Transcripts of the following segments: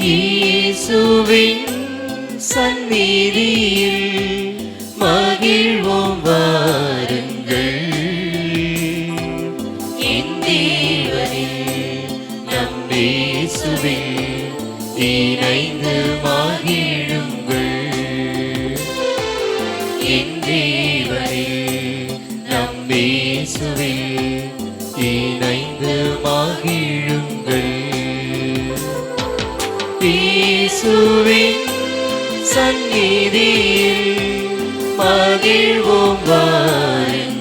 இயேசுவின் சந்நிதியில் மகிழ்வோம் வாருங்கள். என் தேவனில் நம் இயேசுவில் இணைந்து மகிழுங்கள். என் தேவனில் நம் இயேசுவில் இணைந்து மகிழுங்கள். இயேசுவின் சந்நிதியில் மகிழ்வோம் வாருங்கள்.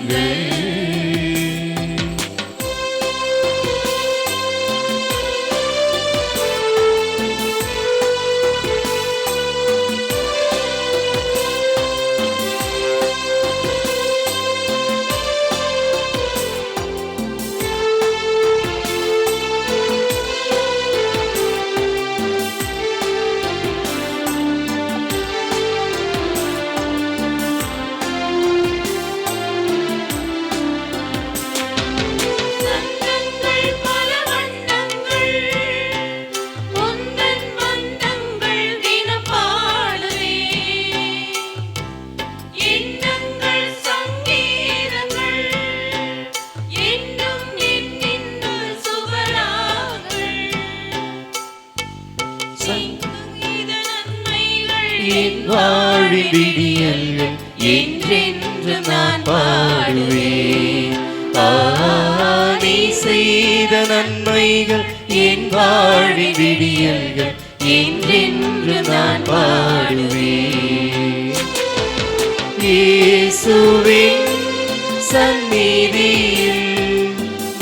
என் வாழின் விடியல்கள் என்றென்று நான் பாடுவேன். நீ செய்த நன்மைகள் என் வாழின் விடியல்கள் என்றென்று நான் பாடுவேன். இயேசுவின் சந்நிதியில்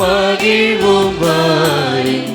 மகிழ்வோம் வாருங்கள்.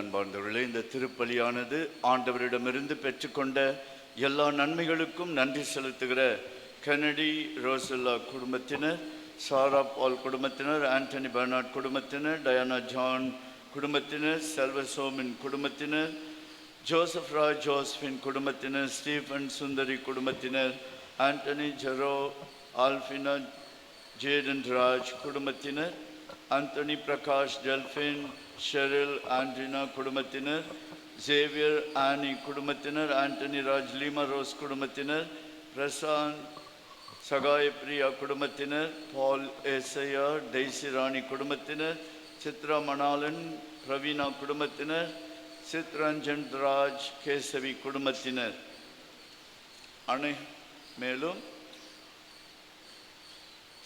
அன்பார்ந்தவர்களே, இந்த திருப்பலியானது ஆண்டவரிடமிருந்து பெற்றுக்கொண்ட எல்லா நன்மைகளுக்கும் நன்றி செலுத்துகிற கென்னடி ரோசல்லா குடும்பத்தினர், சாரா பால் குடும்பத்தினர், ஆண்டனி பெர்னார்ட் குடும்பத்தினர், டயானா ஜான் குடும்பத்தினர், செல்வசோமின் குடும்பத்தினர், ஜோசப் ராஜ் ஜோசபின் குடும்பத்தினர், ஸ்டீஃபன் சுந்தரி குடும்பத்தினர், ஆண்டனி ஜெரோ ஆல்ஃபினா ஜேடன் ராஜ் குடும்பத்தினர், ஆண்டனி பிரகாஷ் டெல்ஃபின் ஷெரில் ஆண்ட்ரினா குடும்பத்தினர், ஜேவியர் ஆனி குடும்பத்தினர், ஆண்டனி ராஜ் லீமா ரோஸ் குடும்பத்தினர், பிரசாந்த் சகாய பிரியா குடும்பத்தினர், பால் ஏசையா டெய்சி ராணி குடும்பத்தினர், சித்ரா மணாலன் பிரவீனா குடும்பத்தினர், சித்ரஞ்சன் ராஜ் கேசவி குடும்பத்தினர் மேலும்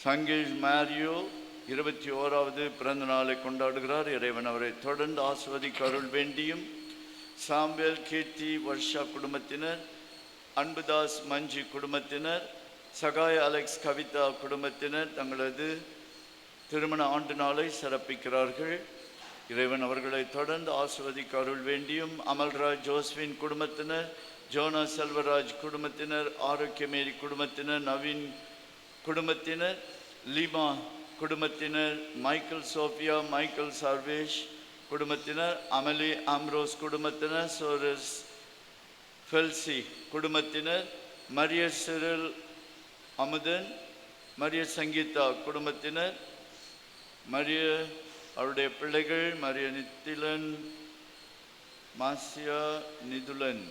சங்கேஷ் மேரியோ 21வது பிறந்த நாளை கொண்டாடுகிறார். இறைவன் அவரை தொடர்ந்து ஆசிர்வதிக்க அருள் வேண்டியும், சாம்பேல் கீர்த்தி வர்ஷா குடும்பத்தினர், அன்புதாஸ் மஞ்சி குடும்பத்தினர், சகாய் அலெக்ஸ் கவிதா குடும்பத்தினர் தங்களது திருமண ஆண்டு நாளை சிறப்பிக்கிறார்கள். இறைவன் அவர்களை தொடர்ந்து ஆசிர்வதிக்க அருள் வேண்டியும், அமல்ராஜ் ஜோஸ்வின் குடும்பத்தினர், ஜோனா செல்வராஜ் குடும்பத்தினர், ஆரோக்கியமேரி குடும்பத்தினர், நவீன் குடும்பத்தினர், லீமா குடும்பத்தினர், மைக்கேல் சோஃபியா மைக்கேல் சர்வேஷ் குடும்பத்தினர், அமலி ஆம்ரோஸ் குடும்பத்தினர், சோரஸ் ஃபெல்சி குடும்பத்தினர், மரிய சிறில் அமுதன், மரிய சங்கீதா குடும்பத்தினர், மரிய அவருடைய பிள்ளைகள் மரிய நித்திலன், மாசியா நிதுலன்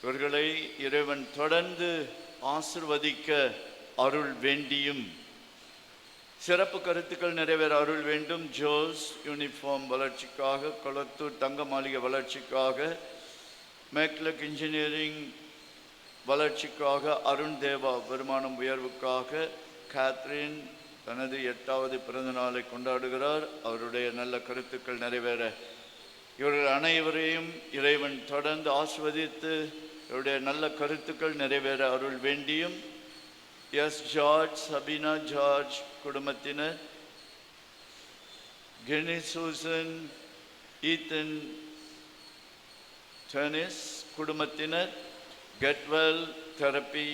இவர்களை இறைவன் தொடர்ந்து ஆசிர்வதிக்க அருள் வேண்டியும், சிறப்பு கருத்துக்கள் நிறைவேற அருள் வேண்டும். ஜோஸ் யூனிஃபார்ம் வளர்ச்சிக்காக, கொளத்தூர் தங்க மாளிகை வளர்ச்சிக்காக, மேக்லக் இன்ஜினியரிங் வளர்ச்சிக்காக, அருண் தேவா வருமானம் உயர்வுக்காக, கேத்ரின் தனது 8வது பிறந்த நாளை கொண்டாடுகிறார். அவருடைய நல்ல கருத்துக்கள் நிறைவேற இவர்கள் அனைவரையும் இறைவன் தொடர்ந்து ஆசிர்வதித்து இவருடைய நல்ல கருத்துக்கள் நிறைவேற அருள் வேண்டியும், எஸ் ஜார்ஜ் சபீனா ஜார்ஜ் குடும்பத்தினர், கெனி சூசன் ஈத்தன் டென்னிஸ் குடும்பத்தினர், கெட்வெல் தெரப்பி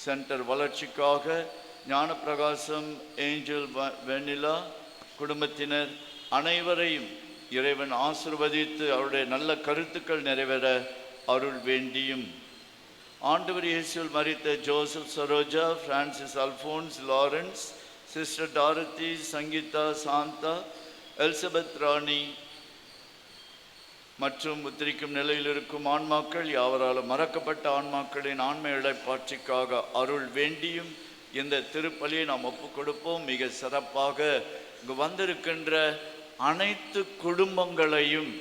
சென்டர் வளர்ச்சிக்காக ஞானப்பிரகாசம் ஏஞ்சல் வெண்ணிலா குடும்பத்தினர் அனைவரையும் இறைவன் ஆசீர்வதித்து அவருடைய நல்ல கருத்துக்கள் நிறைவேற அருள் வேண்டியும், ஆண்டவர் இயேசுவில் மரித்த Joseph Saroja, Francis Alphonse, Lawrence, sister Dorothy, Sangeetha, Shantha, Elizabeth Rani மற்றும் உத்திரிக்கும் நிலையில் இருக்கும் ஆன்மாக்கள் யாவராலும் மறக்கப்பட்ட ஆன்மாக்களின் ஆன்ம இழைப்பாட்சிக்காக அருள் வேண்டியும் இந்த திருப்பலியை நாம் ஒப்புக் கொடுப்போம். மிக சிறப்பாக இங்கு வந்திருக்கின்ற அனைத்து குடும்பங்களையும்,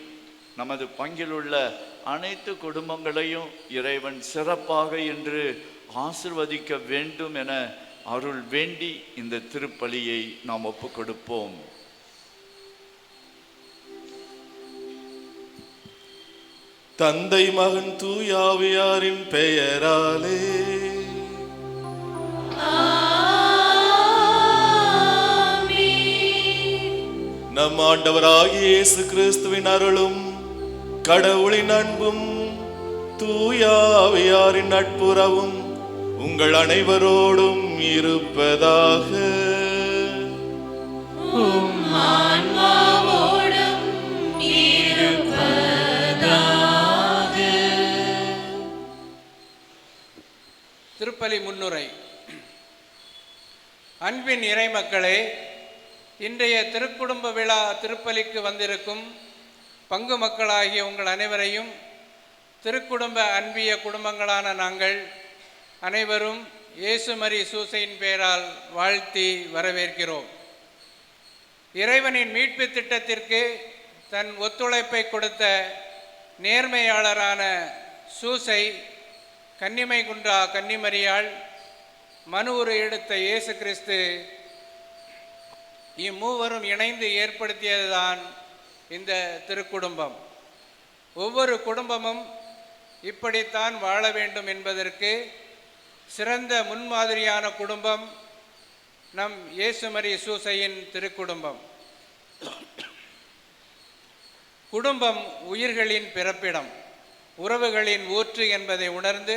நமது பங்கில் உள்ள அனைத்து குடும்பங்களையும் இறைவன் சிறப்பாக என்று ஆசிர்வதிக்க வேண்டும் என அருள் வேண்டி இந்த திருப்பலியை நாம் ஒப்புக் கொடுப்போம். தந்தை மகன் தூயாவியாரின் பெயராலே நம் ஆண்டவராகிய இயேசு கிறிஸ்துவின் அருளும் கடவுளின் அன்பும் தூயாவியாரின் நட்புறவும் உங்கள் அனைவரோடும் இருப்பதாக. திருப்பலி முன்னுரை. அன்பின் இறைமக்களே, இன்றைய திருக்குடும்ப விழா திருப்பலிக்கு வந்திருக்கும் பங்கு மக்களாகிய உங்கள் அனைவரையும் திருக்குடும்ப அன்பிய குடும்பங்களான நாங்கள் அனைவரும் இயேசு மரி சூசையின் பெயரால் வாழ்த்தி வரவேற்கிறோம். இறைவனின் மீட்பு திட்டத்திற்கு தன் ஒத்துழைப்பை கொடுத்த நேர்மையாளரான சூசை, கன்னிமை குன்றா கன்னிமரியாள், மனு உரு எடுத்த இயேசு கிறிஸ்து, இம்மூவரும் இணைந்து ஏற்படுத்தியதுதான் இந்த திருக்குடும்பம். ஒவ்வொரு குடும்பமும் இப்படித்தான் வாழ வேண்டும் என்பதற்கு சிறந்த முன்மாதிரியான குடும்பம் நம் இயேசு மரி சூசையின் திருக்குடும்பம். குடும்பம் உயிர்களின் பிறப்பிடம், உறவுகளின் ஊற்று என்பதை உணர்ந்து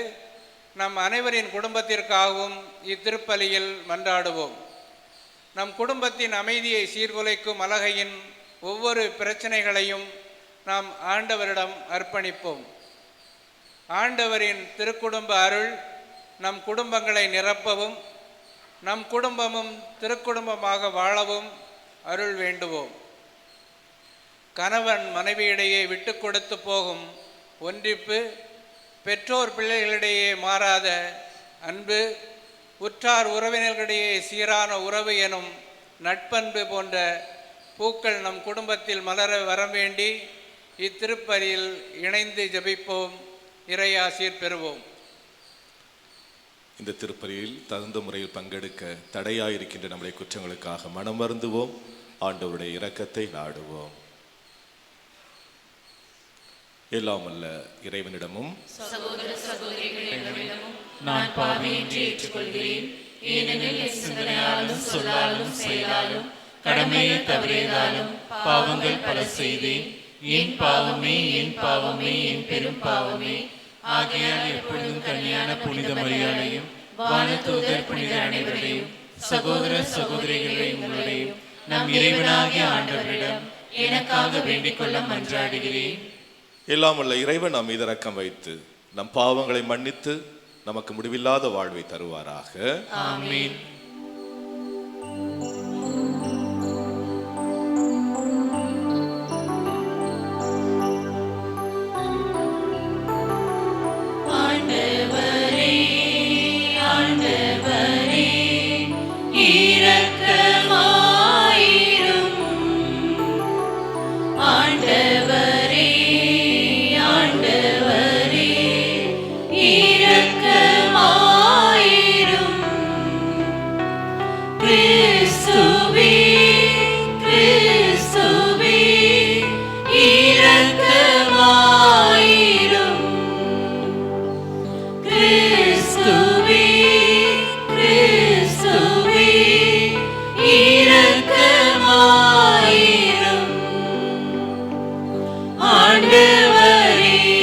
நம் அனைவரின் குடும்பத்திற்காகவும் இத்திருப்பலியில் மன்றாடுவோம். நம் குடும்பத்தின் அமைதியை சீர்குலைக்கும் அலகையின் ஒவ்வொரு பிரச்சனைகளையும் நாம் ஆண்டவரிடம் அர்ப்பணிப்போம். ஆண்டவரின் திருக்குடும்ப அருள் நம் குடும்பங்களை நிரப்பவும் நம் குடும்பமும் திருக்குடும்பமாக வாழவும் அருள் வேண்டுவோம். கணவன் மனைவியிடையே விட்டு கொடுத்து போகும் ஒன்றிப்பு, பெற்றோர் பிள்ளைகளிடையே மாறாத அன்பு, உற்றார் உறவினர்களிடையே சீரான உறவு எனும் நட்பண்பு போன்ற பூக்கள் நம் குடும்பத்தில் மலர வரவேண்டி இத்திருப்பலியில் இணைந்து ஜெபிப்போம். இறையாசீர் பெறுவோம். இந்த திருப்பலியில் தகுந்த முறையில் பங்கெடுக்க தடையாயிருக்கின்ற நம்முடைய குற்றங்களுக்காக மனம் வருந்துவோம். ஆண்டவருடைய இரக்கத்தை நாடுவோம். எல்லாம் அல்ல இறைவனிடமும் சகோதர சகோதரிகளிடமும் நான் பாவியின்றி ஏற்றுக்கொள்கிறேன். ஏனெனில் என் சிந்தனையாலும் சொல்லாலும் செயலாலும் கடமையை தவறியதாலும் பாவங்கள் பல செய்தேன். என் பாவமே என் பாவமே என் பெரும் பாவமே. ஆகையால் எப்பொழுதும் கன்னியான புனித மரியாதையும் வானதூதர் புனிதர் அனைவரையும் சகோதர சகோதரிகளை உங்களுடையும் நம் இறைவனாகிய ஆண்டவரிடம் எனக்காக வேண்டிக் கொள்ள மன்றாடுகிறேன். எல்லாம் அல்ல இறைவன் நம் மீது இரக்கம் வைத்து நம் பாவங்களை மன்னித்து நமக்கு முடிவில்லாத வாழ்வை தருவாராக. ஆமென். ஆண்டவரே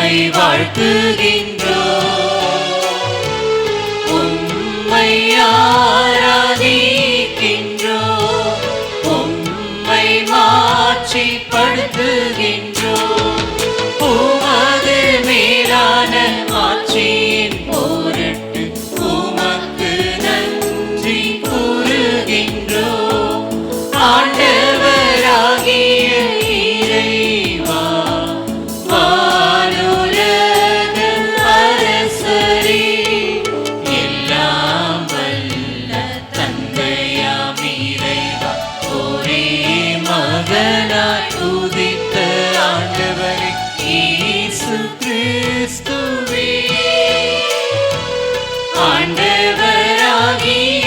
உம்மை வாழ்த்துகின்றோம், உம்மை ஆராதிக்கின்றோம், உம்மை மாட்சிப்படுத்துகின்றோம். உமது மேலான ஆட்சியின் பொருட்டு உமக்கு நன்றி கூறுகின்றோம். ஆண்டவராகிய இறைவா, வானுலக அரசரே, எல்லாம் வல்ல தந்தையாம் இறைவா, ஒரே மகனாய் உதித்த ஆண்டவரே இயேசு கிறிஸ்துவே, ஆண்டவராகிய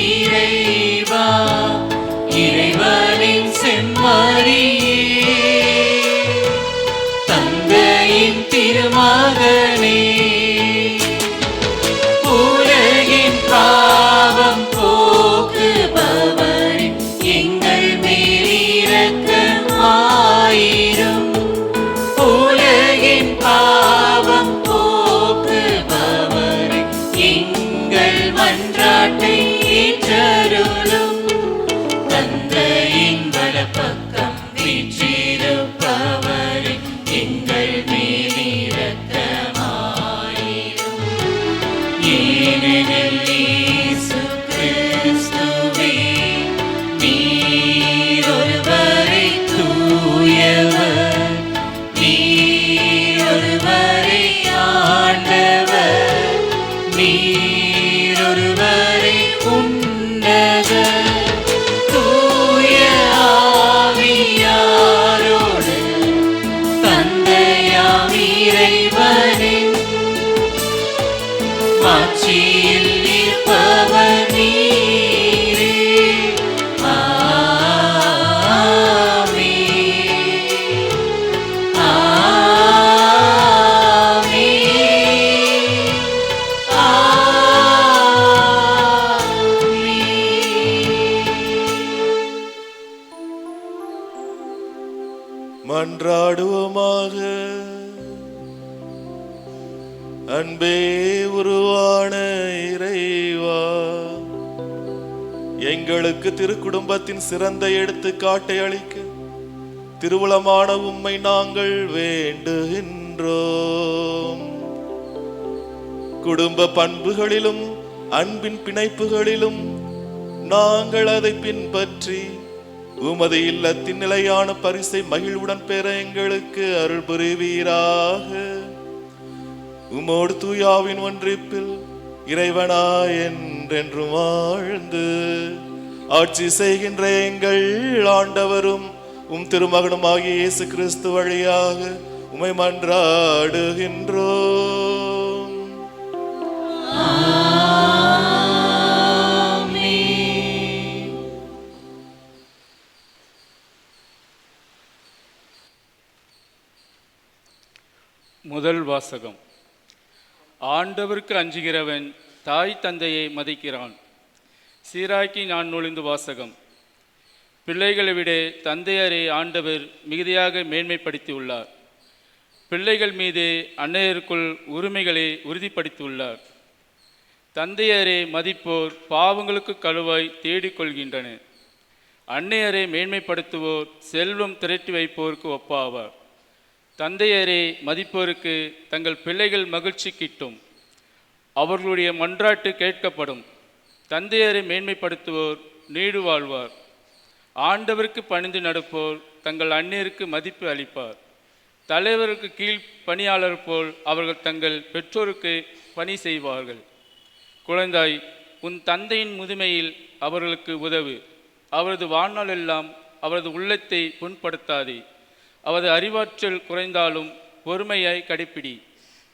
இறைவா, இறைவனின் செம்மறியே, தந்தையின் திருமகனே, உலகின் பாவம் போக்குபவரே, எங்கள் மேல் இரக்கமாயிரும். உலகின் பாவம் போக்குபவரே, எங்கள் மன்றாட்டை ஏற்றருளும். தந்தையின் வலப்பக்கம் வீற்றிருப்பவரே, எங்கள் மேல் இரக்கமாயிரும். ஏனெனில் இயேசு கிறிஸ்துவே, நீர் ஒருவரே தூயவர், நீர் ஒருவரே ஆண்டவர், நீர் ஒருவரே உன்னதர். தூய ஆவியாரோடு தந்தையாம் இறைவனின் மாட்சியில் இருப்பவர் நீரே. ஆமென். ஆமென். மன்றாடுவோமாக. அன்பே உருவான இறைவா, எங்களுக்கு திருக்குடும்பத்தின் சிறந்த எடுத்துக்காட்டை அளிக்க திருவுளமான உம்மை நாங்கள் வேண்டுகின்றோம். குடும்ப பண்புகளிலும் அன்பின் பிணைப்புகளிலும் நாங்கள் அதை பின்பற்றி உமது இல்லத்தின் நிலையான பரிசை மகிழ்வுடன் பெற எங்களுக்கு அருள் புரிவீராக. உமோடு தூயாவின் ஒன்றிப்பில் இறைவனாய் என்றென்றும் வாழ்ந்து ஆட்சி செய்கின்ற எங்கள் ஆண்டவரும் உம் திருமகனுமாகிய இயேசு கிறிஸ்து வழியாக உம்மை மன்றாடுகின்றோம். முதல் வாசகம். ஆண்டவருக்கு அஞ்சுகிறவன் தாய் தந்தையை மதிக்கிறான். சீராக்கி நான் நுழைந்து வாசகம். பிள்ளைகளை விட தந்தையரை ஆண்டவர் மிகுதியாக மேன்மைப்படுத்தியுள்ளார். பிள்ளைகள் மீது அன்னையருக்குள் உரிமைகளை உறுதிப்படுத்தியுள்ளார். தந்தையரை மதிப்போர் பாவங்களுக்கு கழுவாய் தேடிக்கொள்கின்றன. அன்னையரை மேன்மைப்படுத்துவோர் செல்வம் திரட்டி வைப்போருக்கு ஒப்பாவார். தந்தையரை மதிப்போருக்கு தங்கள் பிள்ளைகள் மகிழ்ச்சி கிட்டும், அவர்களுடைய மன்றாட்டு கேட்கப்படும். தந்தையரை மேன்மைப்படுத்துவோர் நீடு வாழ்வார். ஆண்டவருக்கு பணிந்து நடப்போர் தங்கள் அந்நியருக்கு மதிப்பு அளிப்பார். தலைவருக்கு கீழ் பணியாளர் போல் அவர்கள் தங்கள் பெற்றோருக்கு பணி செய்வார்கள். குழந்தாய், உன் தந்தையின் முதுமையில் அவர்களுக்கு உதவு. அவரது வாழ்நாள் எல்லாம் அவரது உள்ளத்தை புண்படுத்தாதே. அவரது அறிவாற்றல் குறைந்தாலும் பொறுமையாய் கடைப்பிடி.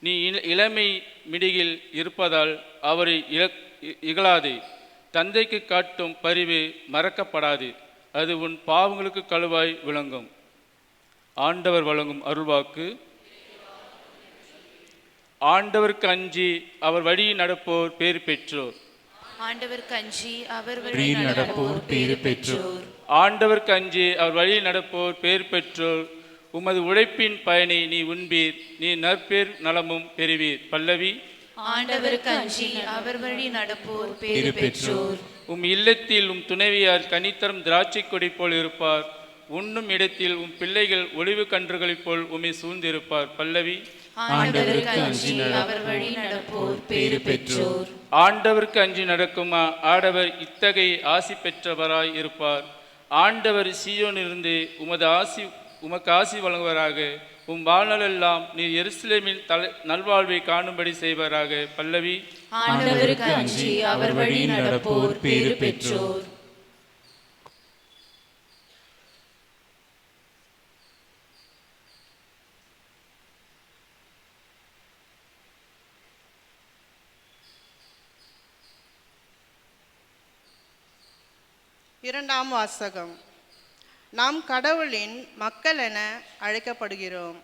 நீ இளமை மிடியில் இருப்பதால் அவரை இகழாதே. தந்தைக்கு காட்டும் பரிவு மறக்கப்படாது, அது உன் பாவங்களுக்கு கழுவாய் விளங்கும். ஆண்டவர் வழங்கும் அருள்வாக்கு. ஆண்டவருக்கு அஞ்சி அவர் வழியில் நடப்போர் பேறு பெற்றோர். ஆண்டவருக்கு அஞ்சி அவர் வழியில் நடப்போர் பேறு பெற்றோர். ஆண்டவருக்கு அஞ்சி அவர் வழியில் நடப்போர் பேறு பெற்றோர். உமது உழைப்பின் பயனை நீ உண்பீர், நீ நற்பேர் நலமும் பெறுவீர். பல்லவி. ஆண்டவருக்கு அஞ்சி அவர் வழி நடப்போர் பேறு பெற்றோர். உம் இல்லத்தில் உம் துணைவியார் கனித்தரும் திராட்சை கொடி போல் இருப்பார். உண்ணும் இடத்தில் உம் பிள்ளைகள் ஒளிவு கன்றுகளைப் போல் உம்மை சூழ்ந்திருப்பார். பல்லவி. ஆண்டவருக்கு அஞ்சி அவர் வழி நடப்போர் பேறு பெற்றோர். ஆண்டவருக்கு அஞ்சி நடக்குமா ஆடவர் இத்தகைய ஆசி பெற்றவராய் இருப்பார். ஆண்டவர் சீயோனிலிருந்து உமக்கு ஆசி வழங்குவராக. உம் வாழ்நாளெல்லாம் நீர் எருசலேமில் நல்வாழ்வை காணும்படி செய்வராக. பல்லவி. ஆண்டவருக்கு அஞ்சி அவர் வழி நடப்போர் பேறு பெற்றோர். இரண்டாம் வாசகம். நாம் கடவுளின் மக்கள் என அழைக்கப்படுகிறோம்.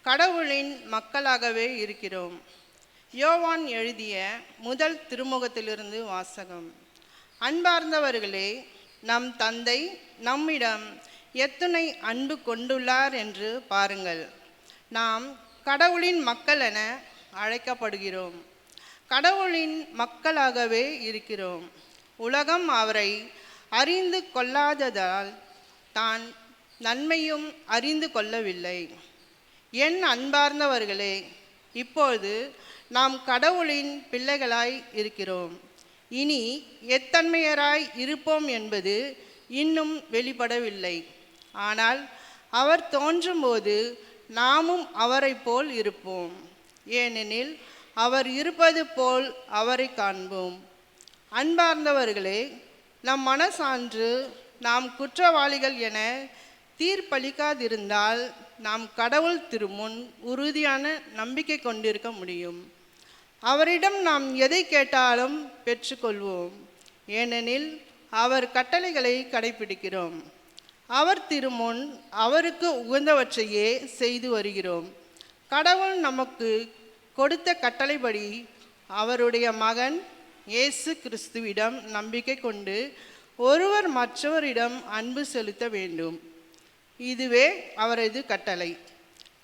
கடவுளின் மக்களாகவே இருக்கிறோம். யோவான் எழுதிய முதல் திருமுகத்திலிருந்து வாசகம். அன்பார்ந்தவர்களே, நம் தந்தை நம்மிடம் எத்தனை அன்பு கொண்டுள்ளார் என்று பாருங்கள். நாம் கடவுளின் மக்கள் என அழைக்கப்படுகிறோம். கடவுளின் மக்களாகவே இருக்கிறோம். உலகம் அவரை அறிந்து கொள்ளாததால் தான் நன்மையும் அறிந்து கொள்ளவில்லை. என் அன்பார்ந்தவர்களே, இப்பொழுது நாம் கடவுளின் பிள்ளைகளாய் இருக்கிறோம். இனி எத்தன்மையராய் இருப்போம் என்பது இன்னும் வெளிப்படவில்லை. ஆனால் அவர் தோன்றும்போது நாமும் அவரை போல் இருப்போம். ஏனெனில் அவர் இருப்பது போல் அவரை காண்போம். அன்பார்ந்தவர்களே, நம் மனசான்று நாம் குற்றவாளிகள் என தீர்ப்பளிக்காதிருந்தால் நாம் கடவுள் திருமுன் உறுதியான நம்பிக்கை கொண்டிருக்க முடியும். அவரிடம் நாம் எதை கேட்டாலும் பெற்றுக்கொள்வோம். ஏனெனில் அவர் கட்டளைகளை கடைபிடிக்கிறோம். அவர் திருமுன் அவருக்கு உகந்தவற்றையே செய்து வருகிறோம். கடவுள் நமக்கு கொடுத்த கட்டளைப்படி அவருடைய மகன் இயேசு கிறிஸ்துவிடம் நம்பிக்கை கொண்டு ஒருவர் மற்றவரிடம் அன்பு செலுத்த வேண்டும். இதுவே அவரது கட்டளை.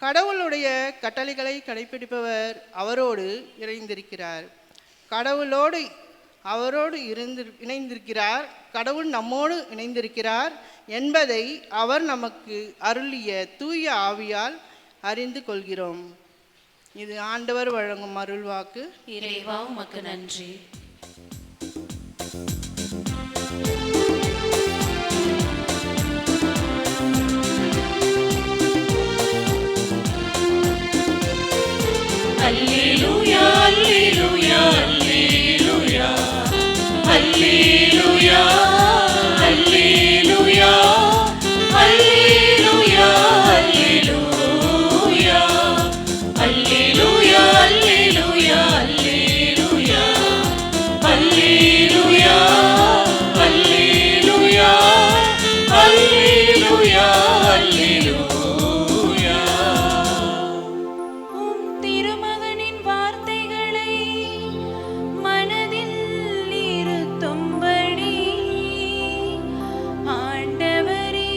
கடவுளுடைய கட்டளைகளை கடைபிடிப்பவர் அவரோடு இணைந்திருக்கிறார். கடவுளோடு அவரோடு இணைந்திருக்கிறார். கடவுள் நம்மோடு இணைந்திருக்கிறார் என்பதை அவர் நமக்கு அருளிய தூய ஆவியால் அறிந்து கொள்கிறோம். இது ஆண்டவர் வழங்கும் அருள்வாக்கு. இறைவா உமக்கு நன்றி. அல்லேலூயா அல்லேலூயா அல்லேலூயா அல்லேலூயா அல்லேலூயா அல்லேலூயா அல்லேலூயா அல்லேலூயா அல்லேலூயா அல்லேலூயா அல்லேலூயா அல்லேலூயா அல்லேலூயா அல்லேலூயா. உம் திருமகனின் வார்த்தைகளை மனதில் இருத்தும்படி ஆண்டவரே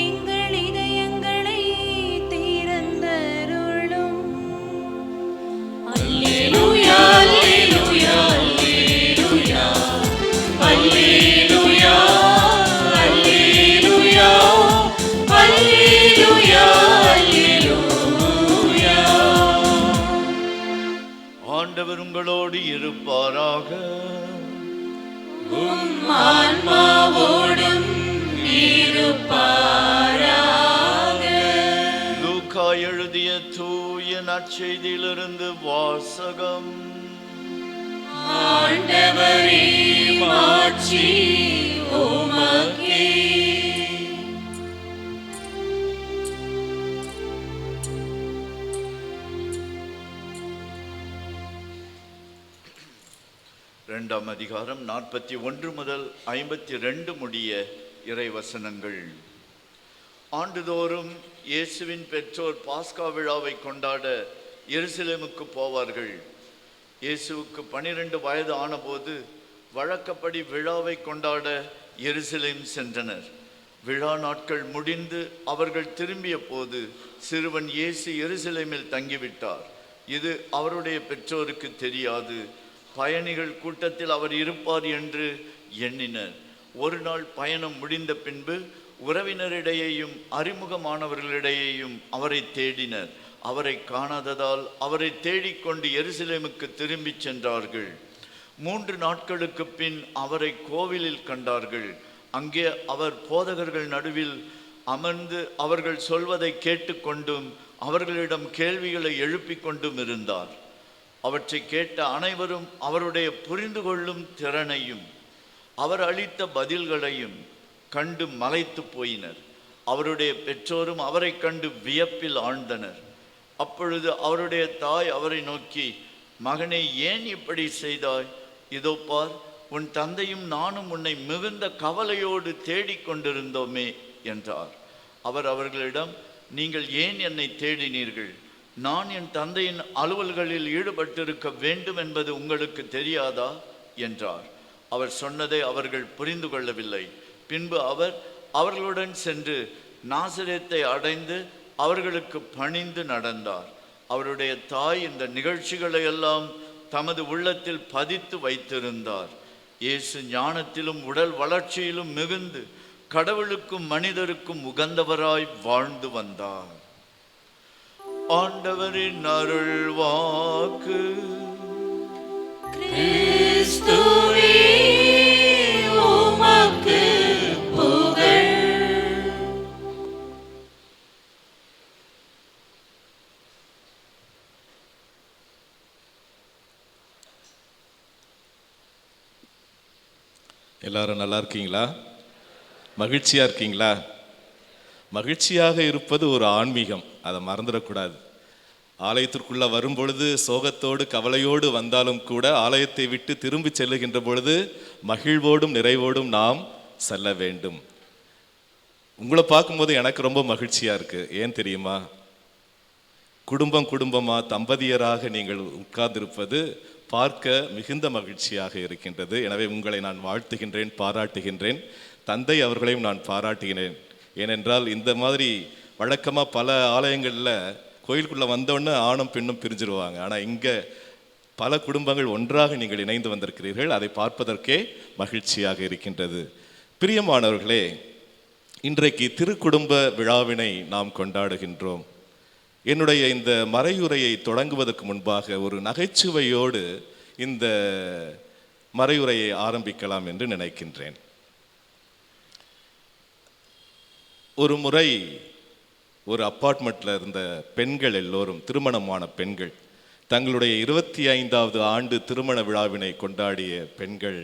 எங்கள் இதயங்களை திறந்தருளும். அல்லேலூயா அல்லேலூயா அல்லேலூயா அல்லேலூயா அல்லேலூயா அல்லேலூயா அல்லேலூயா. ஆண்டவர் உங்களோடு இருப்பாராக. ஆன்மாவோடும் இருப்பாராக. லூக்கா எழுதிய தூய நற்செய்தியிலிருந்து வாசகம். ஆண்டவரே மாட்சி உமக்கே. இரண்டாம் அதிகாரம் 41 முதல் 52 முடிய இறைவசனங்கள். ஆண்டுதோறும் இயேசுவின் பெற்றோர் பாஸ்கா விழாவை கொண்டாட எருசலேமுக்கு போவார்கள். இயேசுவுக்கு 12 வயது ஆனபோது வழக்கப்படி விழாவை கொண்டாட எருசலேம் சென்றனர். விழா நாட்கள் முடிந்து அவர்கள் திரும்பிய போது சிறுவன் இயேசு எருசலேமில் தங்கிவிட்டார். இது அவருடைய பெற்றோருக்கு தெரியாது. பயணிகள் கூட்டத்தில் அவர் இருப்பார் என்று எண்ணினர். ஒரு நாள் பயணம் முடிந்த பின்பு உறவினரிடையேயும் அறிமுகமானவர்களிடையேயும் அவரை தேடினர். அவரை காணாததால் அவரை தேடிக்கொண்டு எருசலேமுக்கு திரும்பி சென்றார்கள். 3 நாட்களுக்கு பின் அவரை கோவிலில் கண்டார்கள். அங்கே அவர் போதகர்கள் நடுவில் அமர்ந்து அவர்கள் சொல்வதை கேட்டுக்கொண்டும் அவர்களிடம் கேள்விகளை எழுப்பிக் கொண்டும் இருந்தார். அவற்றை கேட்ட அனைவரும் அவருடைய புரிந்து கொள்ளும் திறனையும் அவர் அளித்த பதில்களையும் கண்டு மலைத்து போயினர். அவருடைய பெற்றோரும் அவரை கண்டு வியப்பில் ஆழ்ந்தனர். அப்பொழுது அவருடைய தாய் அவரை நோக்கி, மகனே, ஏன் இப்படி செய்தாய்? இதோ பார், உன் தந்தையும் நானும் உன்னை மிகுந்த கவலையோடு தேடிக்கொண்டிருந்தோமே என்றார். அவர் அவர்களிடம், நீங்கள் ஏன் என்னை தேடினீர்கள்? நான் என் தந்தையின் அலுவல்களில் ஈடுபட்டிருக்க வேண்டும் என்பது உங்களுக்கு தெரியாதா என்றார். அவர் சொன்னதை அவர்கள் புரிந்து கொள்ளவில்லை. பின்பு அவர் அவர்களுடன் சென்று நாசரேத்தை அடைந்து அவர்களுக்கு பணிந்து நடந்தார். அவருடைய தாய் இந்த நிகழ்ச்சிகளை எல்லாம் தமது உள்ளத்தில் பதித்து வைத்திருந்தார். இயேசு ஞானத்திலும் உடல் வளர்ச்சியிலும் மிகுந்து கடவுளுக்கும் மனிதருக்கும் உகந்தவராய் வாழ்ந்து வந்தார். ஆண்டவரின் அருள் வாக்கு. கிறிஸ்துவே உமக்கு புகழ். எல்லாரும் நல்லா இருக்கீங்களா? மகிழ்ச்சியா இருக்கீங்களா? மகிழ்ச்சியாக இருப்பது ஒரு ஆன்மீகம், அதை மறந்துடக்கூடாது. ஆலயத்திற்குள்ள வரும் பொழுது சோகத்தோடு கவலையோடு வந்தாலும் கூட ஆலயத்தை விட்டு திரும்பி செல்லுகின்ற பொழுது மகிழ்வோடும் நிறைவோடும் நாம் செல்ல வேண்டும். உங்களை பார்க்கும்போது எனக்கு ரொம்ப மகிழ்ச்சியா இருக்கு. ஏன் தெரியுமா? குடும்பமா தம்பதியராக நீங்கள் உட்கார்ந்திருப்பது பார்க்க மிகுந்த மகிழ்ச்சியாக இருக்கின்றது. எனவே உங்களை நான் வாழ்த்துகின்றேன், பாராட்டுகின்றேன். தந்தை அவர்களையும் நான் பாராட்டுகிறேன். ஏனென்றால் இந்த மாதிரி வழக்கமாக பல ஆலயங்களில் கோயிலுக்குள்ளே வந்தோடனே ஆணும் பெண்ணும் பிரிஞ்சிருவாங்க. ஆனால் இங்கே பல குடும்பங்கள் ஒன்றாக நீங்கள் இணைந்து வந்திருக்கிறீர்கள். அதை பார்ப்பதற்கே மகிழ்ச்சியாக இருக்கின்றது. பிரியமானவர்களே, இன்றைக்கு திருக்குடும்ப விழாவினை நாம் கொண்டாடுகின்றோம். என்னுடைய இந்த மறையுரையை தொடங்குவதற்கு முன்பாக ஒரு நகைச்சுவையோடு இந்த மறையுரையை ஆரம்பிக்கலாம் என்று நினைக்கின்றேன். ஒரு முறை ஒரு அப்பார்ட்மெண்ட்டில் இருந்த பெண்கள் எல்லோரும், திருமணமான பெண்கள், தங்களுடைய 25வது ஆண்டு திருமண விழாவினை கொண்டாடிய பெண்கள்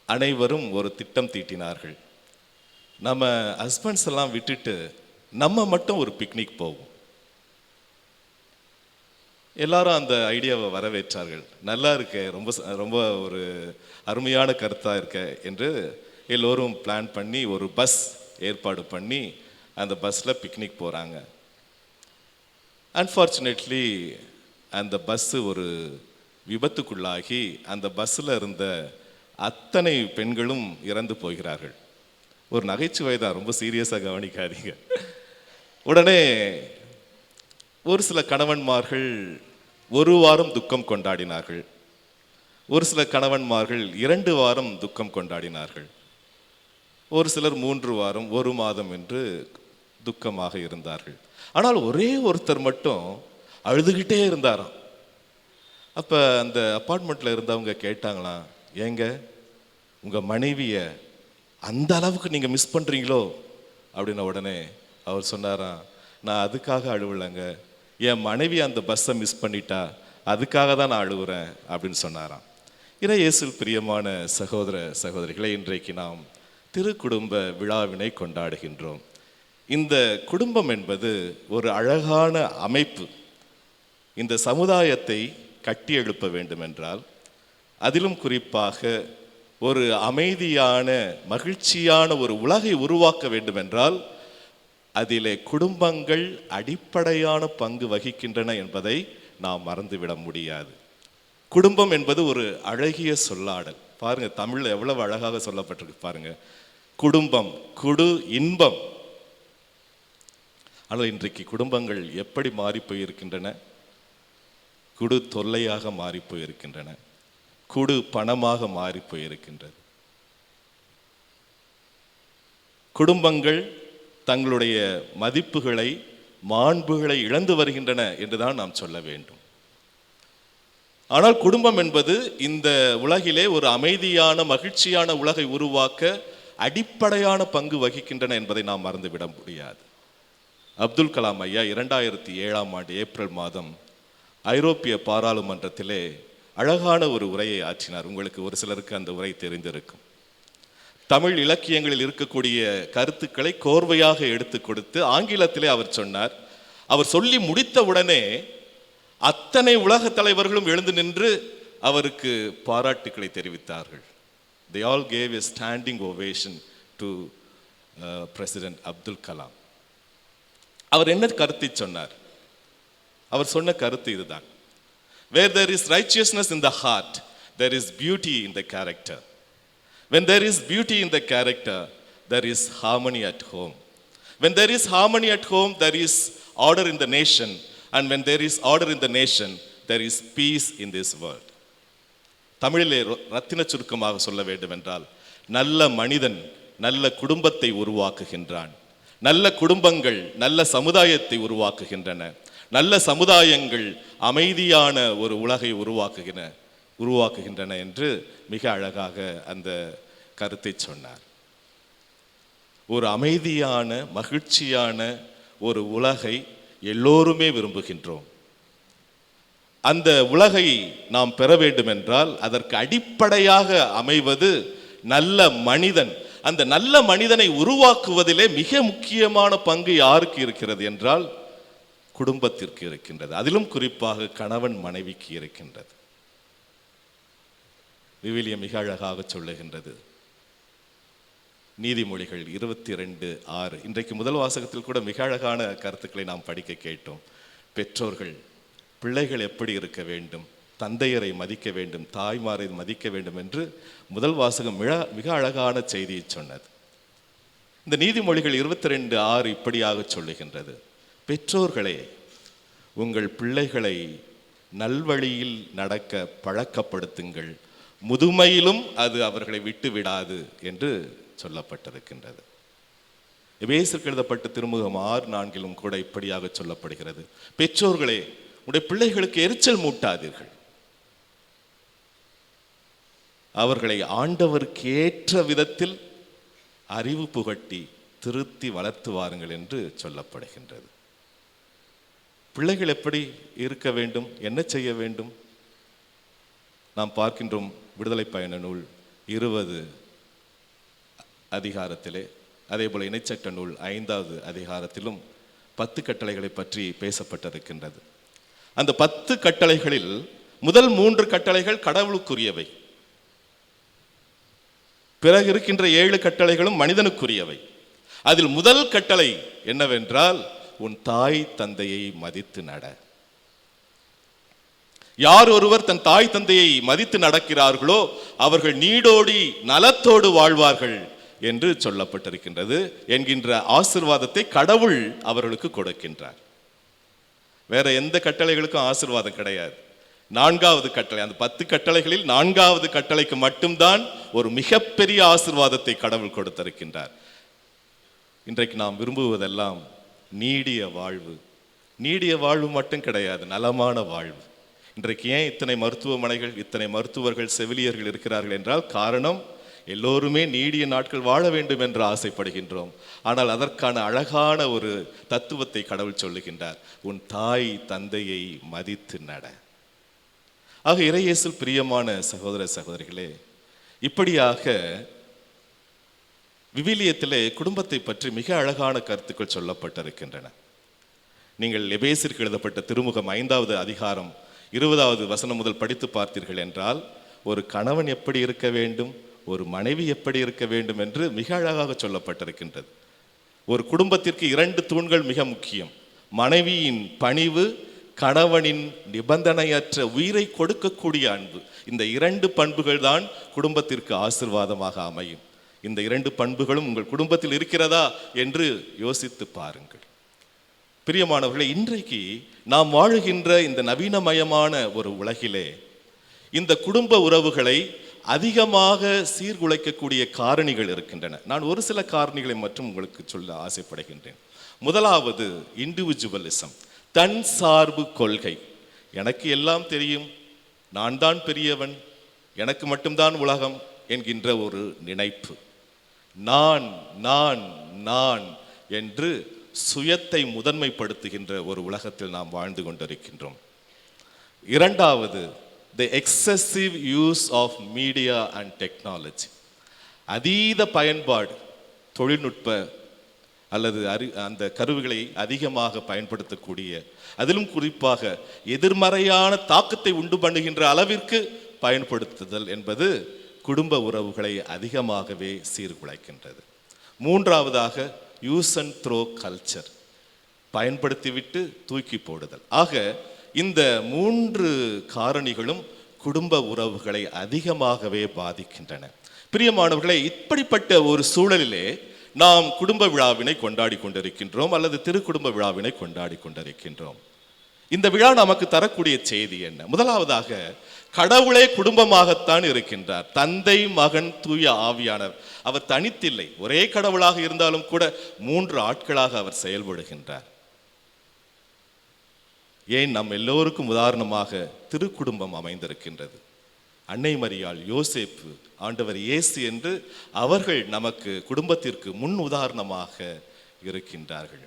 அனைவரும் ஒரு திட்டம் தீட்டினார்கள். நம்ம ஹஸ்பண்ட்ஸ் எல்லாம் விட்டுட்டு நம்ம மட்டும் ஒரு பிக்னிக் போவோம். எல்லாரும் அந்த ஐடியாவை வரவேற்றார்கள். நல்லா இருக்க, ரொம்ப ரொம்ப ஒரு அருமையான கருத்தாக இருக்க என்று எல்லோரும் பிளான் பண்ணி ஒரு பஸ் ஏற்பாடு பண்ணி அந்த பஸ்ஸில் பிக்னிக் போகிறாங்க. அன்ஃபார்ச்சுனேட்லி அந்த பஸ்ஸு ஒரு விபத்துக்குள்ளாகி அந்த பஸ்ஸில் இருந்த அத்தனை பெண்களும் இறந்து போகிறார்கள். ஒரு நகைச்சுவை தான், ரொம்ப சீரியஸாக கவனிக்காதீங்க. உடனே ஒரு சில கணவன்மார்கள் 1 வாரம் துக்கம் கொண்டாடினார்கள். ஒரு சில கணவன்மார்கள் 2 வாரம் துக்கம் கொண்டாடினார்கள். ஒரு சிலர் 3 வாரம், 1 மாதம் என்று துக்கமாக இருந்தார்கள். ஆனால் ஒரே ஒருத்தர் மட்டும் அழுதுகிட்டே இருந்தாராம். அப்போ அந்த அப்பார்ட்மெண்ட்டில் இருந்தவங்க கேட்டாங்களாம், ஏங்க உங்கள் மனைவியை அந்த அளவுக்கு நீங்கள் மிஸ் பண்ணுறீங்களோ அப்படின்ன உடனே அவர் சொன்னாராம், நான் அதுக்காக அழுவலைங்க, என் மனைவி அந்த பஸ்ஸை மிஸ் பண்ணிட்டா அதுக்காக தான் நான் அழுகுறேன் அப்படின்னு சொன்னாராம். இறையேசுவில் பிரியமான சகோதர சகோதரிகளை, இன்றைக்கு நாம் திருக்குடும்ப விழாவினை கொண்டாடுகின்றோம். இந்த குடும்பம் என்பது ஒரு அழகான அமைப்பு. இந்த சமுதாயத்தை கட்டி எழுப்ப வேண்டும் என்றால், அதிலும் குறிப்பாக ஒரு அமைதியான மகிழ்ச்சியான ஒரு உலகை உருவாக்க வேண்டும் என்றால், அதிலே குடும்பங்கள் அடிப்படையான பங்கு வகிக்கின்றன என்பதை நாம் மறந்துவிட முடியாது. குடும்பம் என்பது ஒரு அழகிய சொல்லாடல். பாருங்க, தமிழில் எவ்வளவு அழகாக சொல்லப்பட்டிருக்கு பாருங்க. குடும்பம், குடு இன்பம். ஆனால் இன்றைக்கு குடும்பங்கள் எப்படி மாறி போயிருக்கின்றன? குடு தொல்லையாக மாறி போயிருக்கின்றன. குடு பணமாக மாறி போயிருக்கின்றது. குடும்பங்கள் தங்களுடைய மதிப்புகளை, மாண்புகளை இழந்து வருகின்றன என்றுதான் நாம் சொல்ல வேண்டும். ஆனால் குடும்பம் என்பது இந்த உலகிலே ஒரு அமைதியான, மகிழ்ச்சியான உலகை உருவாக்க அடிப்படையான பங்கு வகிக்கின்றன என்பதை நாம் மறந்துவிட முடியாது. அப்துல் கலாம் ஐயா 2007 ஏப்ரல் மாதம் ஐரோப்பிய பாராளுமன்றத்திலே அழகான ஒரு உரையை ஆற்றினார். உங்களுக்கு ஒரு சிலருக்கு அந்த உரை தெரிந்திருக்கும். தமிழ் இலக்கியங்களில் இருக்கக்கூடிய கருத்துக்களை கோர்வையாக எடுத்து கொடுத்து ஆங்கிலத்திலே அவர் சொன்னார். அவர் சொல்லி முடித்த உடனே அத்தனை உலக தலைவர்களும் எழுந்து நின்று அவருக்கு பாராட்டுக்களை தெரிவித்தார்கள். They all gave a standing ovation to President Abdul Kalam. அவர் என்ன கருத்தை சொன்னார்? அவர் சொன்ன கருத்து இதுதான்: Where there is righteousness in the heart, there is beauty in the character. When there is beauty in the character, there is harmony at home. When there is harmony at home, there is order in the nation. And when there is order in the nation, there is peace in this world. தமிழிலே ரத்தின சுருக்கமாக சொல்ல வேண்டும் என்றால், நல்ல மனிதன் நல்ல குடும்பத்தை உருவாக்குகின்றான். நல்ல குடும்பங்கள் நல்ல சமுதாயத்தை உருவாக்குகின்றன. நல்ல சமுதாயங்கள் அமைதியான ஒரு உலகை உருவாக்குகின்றன என்று மிக அழகாக அந்த கருத்தை சொன்னார். ஒரு அமைதியான, மகிழ்ச்சியான ஒரு உலகை எல்லோருமே விரும்புகின்றோம். அந்த உலகை நாம் பெற வேண்டும் என்றால் அதற்கு அடிப்படையாக அமைவது நல்ல மனிதன். அந்த நல்ல மனிதனை உருவாக்குவதிலே மிக முக்கியமான பங்கு யாருக்கு இருக்கிறது என்றால் குடும்பத்திற்கு இருக்கின்றது. அதிலும் குறிப்பாக கணவன் மனைவிக்கு இருக்கின்றது. விவிலியம் மிக அழகாக சொல்லுகின்றது. நீதிமொழிகள் 22:6. இன்றைக்கு முதல் வாசகத்தில் கூட மிக அழகான கருத்துக்களை நாம் படிக்க கேட்டோம். பெற்றோர்கள், பிள்ளைகள் எப்படி இருக்க வேண்டும், தந்தையரை மதிக்க வேண்டும், தாய்மாரை மதிக்க வேண்டும் என்று முதல் வாசகம் மிக அழகான செய்தியை சொன்னது. இந்த நீதிமொழிகள் 22:6 இப்படியாக சொல்லுகின்றது: பெற்றோர்களே, உங்கள் பிள்ளைகளை நல்வழியில் நடக்க பழக்கப்படுத்துங்கள், முதுமையிலும் அது அவர்களை விட்டு விடாது என்று சொல்லப்பட்டிருக்கின்றது. எபேசியருக்கு எழுதப்பட்ட திருமுகம் 6:4 கூட இப்படியாக சொல்லப்படுகிறது: பெற்றோர்களே, உடைய பிள்ளைகளுக்கு எரிச்சல் மூட்டாதீர்கள், அவர்களை ஆண்டவருக்கு ஏற்ற விதத்தில் அறிவு புகட்டி திருத்தி வளர்த்து வாருங்கள் என்று சொல்லப்படுகின்றது. பிள்ளைகள் எப்படி இருக்க வேண்டும், என்ன செய்ய வேண்டும்? நாம் பார்க்கின்றோம் விடுதலை பயண நூல் 20 அதிகாரத்திலே, அதே போல இணைச்சட்ட நூல் 5வது அதிகாரத்திலும் 10 கட்டளைகளை பற்றி பேசப்பட்டிருக்கின்றது. அந்த 10 கட்டளைகளில் முதல் 3 கட்டளைகள் கடவுளுக்குரியவை, பிறகு இருக்கின்ற 7 கட்டளைகளும் மனிதனுக்குரியவை. அதில் முதல் கட்டளை என்னவென்றால், உன் தாய் தந்தையை மதித்து நட. யார் ஒருவர் தன் தாய் தந்தையை மதித்து நடக்கிறார்களோ அவர்கள் நீடோடி நலத்தோடு வாழ்வார்கள் என்று சொல்லப்பட்டிருக்கின்றது என்கின்ற ஆசீர்வாதத்தை கடவுள் அவர்களுக்கு கொடுக்கின்றார். வேற எந்த கட்டளைகளுக்கும் ஆசீர்வாதம் கிடையாது. 4வது கட்டளை, அந்த 10 கட்டளைகளில் 4வது கட்டளைக்கு மட்டும்தான் ஒரு மிகப்பெரிய ஆசீர்வாதத்தை கடவுள் கொடுத்திருக்கின்றார். இன்றைக்கு நாம் விரும்புவதெல்லாம் நீடிய வாழ்வு. நீடிய வாழ்வு மட்டும் கிடையாது, நலமான வாழ்வு. இன்றைக்கு ஏன் இத்தனை மருத்துவமனைகள், இத்தனை மருத்துவர்கள், செவிலியர்கள் இருக்கிறார்கள் என்றால் காரணம், எல்லோருமே நீடிய நாட்கள் வாழ வேண்டும் என்று ஆசைப்படுகின்றோம். ஆனால் அதற்கான அழகான ஒரு தத்துவத்தை கடவுள் சொல்லுகின்றார்: உன் தாய் தந்தையை மதித்து நட. ஆக இறையேசுவில் பிரியமான சகோதர சகோதரிகளே, இப்படியாக விவிலியத்திலே குடும்பத்தை பற்றி மிக அழகான கருத்துக்கள் சொல்லப்பட்டிருக்கின்றன. நீங்கள் எபேசியருக்கு எழுதப்பட்ட திருமுகம் 5வது அதிகாரம் 20வது வசனம் முதல் படித்து பார்த்தீர்கள் என்றால், ஒரு கணவன் எப்படி இருக்க வேண்டும், ஒரு மனைவி எப்படி இருக்க வேண்டும் என்று மிக அழகாக சொல்லப்பட்டிருக்கின்றது. ஒரு குடும்பத்திற்கு 2 தூண்கள் மிக முக்கியம்: மனைவியின் பணிவு, கணவனின் நிபந்தனையற்ற உயிரை கொடுக்கக்கூடிய அன்பு. இந்த 2 பண்புகள் தான் குடும்பத்திற்கு ஆசீர்வாதமாக அமையும். இந்த 2 பண்புகளும் உங்கள் குடும்பத்தில் இருக்கிறதா என்று யோசித்து பாருங்கள். பிரியமானவர்களே, இன்றைக்கு நாம் வாழுகின்ற இந்த நவீனமயமான ஒரு உலகிலே இந்த குடும்ப உறவுகளை அதிகமாக சீர்குலைக்கக்கூடிய காரணிகள் இருக்கின்றன. நான் ஒரு சில காரணிகளை மட்டும் உங்களுக்கு சொல்ல ஆசைப்படுகின்றேன். முதலாவது இண்டிவிஜுவலிசம், தன் சார்பு கொள்கை. எனக்கு எல்லாம் தெரியும், நான் தான் பெரியவன், எனக்கு மட்டும்தான் உலகம் என்கின்ற ஒரு நினைப்பு. நான் நான் நான் என்று சுயத்தை முதன்மைப்படுத்துகின்ற ஒரு உலகத்தில் நாம் வாழ்ந்து கொண்டிருக்கின்றோம். இரண்டாவது, the excessive use of media and technology. அதீத பயன்பாடு, தொழில்நுட்ப அல்லது அந்த கருவிகளை அதிகமாக பயன்படுத்தக்கூடிய, அதிலும் குறிப்பாக எதிர்மறையான தாக்கத்தை உண்டு பண்ணுகின்ற அளவிற்கு பயன்படுத்துதல் என்பது குடும்ப உறவுகளை அதிகமாகவே சீர்குலைக்கின்றது. மூன்றாவதாக யூஸ் அண்ட் த்ரோ கல்ச்சர், பயன்படுத்திவிட்டு தூக்கி போடுதல். ஆக இந்த 3 காரணிகளும் குடும்ப உறவுகளை அதிகமாகவே பாதிக்கின்றன. பிரியமானவர்களே, இப்படிப்பட்ட ஒரு சூழலிலே நாம் குடும்ப விழாவினை கொண்டாடி கொண்டிருக்கின்றோம் அல்லது திருக்குடும்ப விழாவினை கொண்டாடி கொண்டிருக்கின்றோம். இந்த விழா நமக்கு தரக்கூடிய செய்தி என்ன? முதலாவதாக, கடவுளே குடும்பமாகத்தான் இருக்கின்றார். தந்தை, மகன், தூய ஆவியானவர். அவர் தனித்தில்லை. ஒரே கடவுளாக இருந்தாலும் கூட 3 ஆட்களாக அவர் செயல்படுகின்றார். ஏன் நம் எல்லோருக்கும் உதாரணமாக திருக்குடும்பம் அமைந்திருக்கின்றது. அன்னை மரியாள், யோசேப்பு, ஆண்டவர் இயேசு என்று அவர்கள் நமக்கு குடும்பத்திற்கு முன் உதாரணமாக இருக்கின்றார்கள்.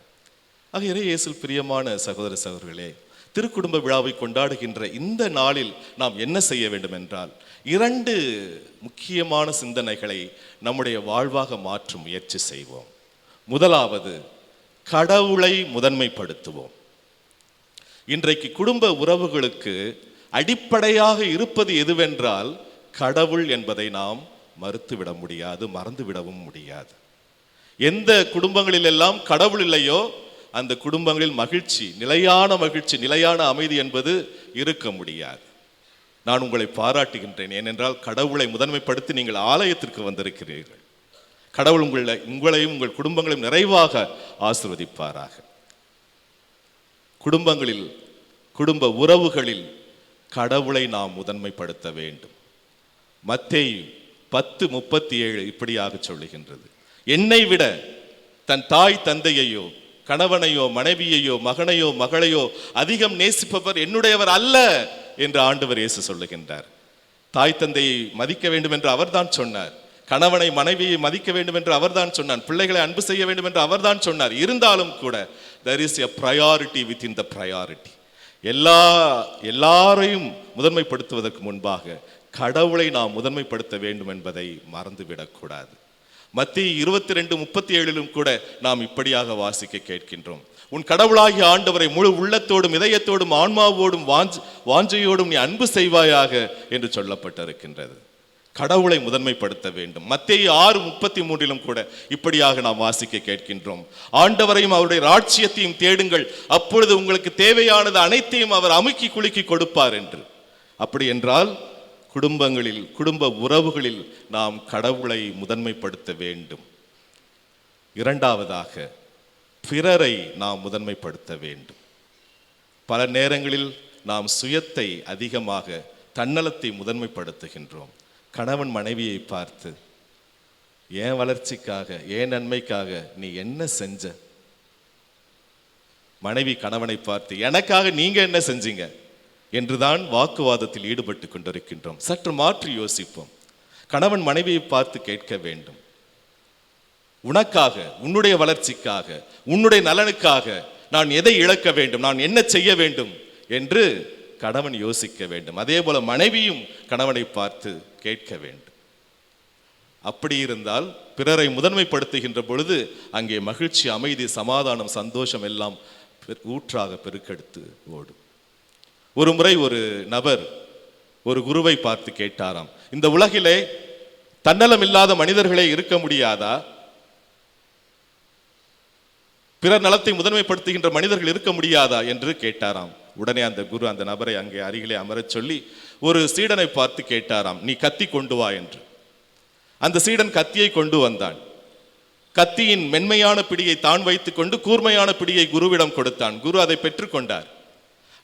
ஆக இயேசுவில் பிரியமான சகோதர சகோதரிகளே, திருக்குடும்ப விழாவை கொண்டாடுகின்ற இந்த நாளில் நாம் என்ன செய்ய வேண்டும் என்றால் 2 முக்கியமான சிந்தனைகளை நம்முடைய வாழ்வாக மாற்றும் முயற்சி செய்வோம். முதலாவது, கடவுளை முதன்மைப்படுத்துவோம். இன்றைக்கு குடும்ப உறவுகளுக்கு அடிப்படையாக இருப்பது எதுவென்றால் கடவுள் என்பதை நாம் மறுத்துவிட முடியாது, மறந்துவிடவும் முடியாது. எந்த குடும்பங்களில் எல்லாம் கடவுள் இல்லையோ அந்த குடும்பங்களில் மகிழ்ச்சி, நிலையான அமைதி என்பது இருக்க முடியாது. நான் உங்களை பாராட்டுகின்றேன். ஏனென்றால் கடவுளை முதன்மைப்படுத்தி நீங்கள் ஆலயத்திற்கு வந்திருக்கிறீர்கள். கடவுள் உங்களையும் உங்கள் குடும்பங்களையும் நிறைவாக ஆசீர்வதிப்பாராக. குடும்பங்களில், குடும்ப உறவுகளில் கடவுளை நாம் முதன்மைப்படுத்த வேண்டும். மத்தேயு 10:37 இப்படியாக சொல்லுகின்றது, என்னை விட தன் தாய் தந்தையையோ கணவனையோ மனைவியையோ மகனையோ மகளையோ அதிகம் நேசிப்பவர் என்னுடையவர் அல்ல என்று ஆண்டவர் இயேசு சொல்லுகின்றார். தாய் தந்தையை மதிக்க வேண்டும் என்று அவர்தான் சொன்னார். கணவனை மனைவியை மதிக்க வேண்டும் என்று அவர்தான் சொன்னார். பிள்ளைகளை அன்பு செய்ய வேண்டும் என்று அவர்தான் சொன்னார். இருந்தாலும் கூட there is a priority within the priority. எல்லாரையும் முதன்மைப்படுத்துவதற்கு முன்பாக கடவுளை நாம் முதன்மைப்படுத்த வேண்டும் என்பதை மறந்துவிடக்கூடாது. மத்தேயு 22:37 கூட நாம் இப்படியாக வாசிக்க கேட்கின்றோம், உன் கடவுளாகிய ஆண்டவரை முழு உள்ளத்தோடும் இதயத்தோடும் ஆன்மாவோடும் வாஞ்சையோடும் நீ அன்பு செய்வாயாக என்று சொல்லப்பட்டிருக்கின்றது. கடவுளை முதன்மைப்படுத்த வேண்டும். மத்தேயு 6:33 கூட இப்படியாக நாம் வாசிக்க கேட்கின்றோம், ஆண்டவரையும் அவருடைய ராஜ்யத்தையும் தேடுங்கள், அப்பொழுது உங்களுக்கு தேவையானது அனைத்தையும் அவர் அமுக்கி குலுக்கி கொடுப்பார் என்று. அப்படி என்றால் குடும்பங்களில், குடும்ப உறவுகளில் நாம் கடவுளை முதன்மைப்படுத்த வேண்டும். இரண்டாவதாக, பிறரை நாம் முதன்மைப்படுத்த வேண்டும். பல நேரங்களில் நாம் சுயத்தை அதிகமாக, தன்னலத்தை முதன்மைப்படுத்துகின்றோம். கணவன் மனைவியை பார்த்து, ஏன் வளர்ச்சிக்காக, ஏன் நன்மைக்காக நீ என்ன செஞ்ச? மனைவி கணவனை பார்த்து, எனக்காக நீங்க என்ன செஞ்சீங்க என்றுதான் வாக்குவாதத்தில் ஈடுபட்டு கொண்டிருக்கின்றோம். சற்று மாற்றி யோசிப்போம். கணவன் மனைவியை பார்த்து கேட்க வேண்டும், உனக்காக, உன்னுடைய வளர்ச்சிக்காக, உன்னுடைய நலனுக்காக நான் எதை இழக்க வேண்டும், நான் என்ன செய்ய வேண்டும் என்று கணவன் யோசிக்க வேண்டும். அதே போல மனைவியும் கணவனை பார்த்து கேட்க வேண்டும். அப்படி இருந்தால் பிறரை முதன்மைப்படுத்துகின்ற பொழுது அங்கே மகிழ்ச்சி, அமைதி, சமாதானம், சந்தோஷம் எல்லாம் ஊற்றாக பெருக்கெடுத்து ஓடும். ஒரு முறை ஒரு நபர் ஒரு குருவை பார்த்து கேட்டாராம், இந்த உலகிலே தன்னலம் இல்லாத மனிதர்களே இருக்க முடியாதா? பிறர் நலத்தை முதன்மைப்படுத்துகின்ற மனிதர்கள் இருக்க முடியாதா என்று கேட்டாராம். உடனே அந்த குரு அந்த நபரை அங்கே அருகிலே அமரச் சொல்லி ஒரு சீடனை பார்த்து கேட்டாராம், நீ கத்தி கொண்டு வா என்று. அந்த சீடன் கத்தியை கொண்டு வந்தான். கத்தியின் மென்மையான பிடியை தான் வைத்துக் கொண்டு கூர்மையான பிடியை குருவிடம் கொடுத்தான். குரு அதை பெற்றுக்கொண்டார்.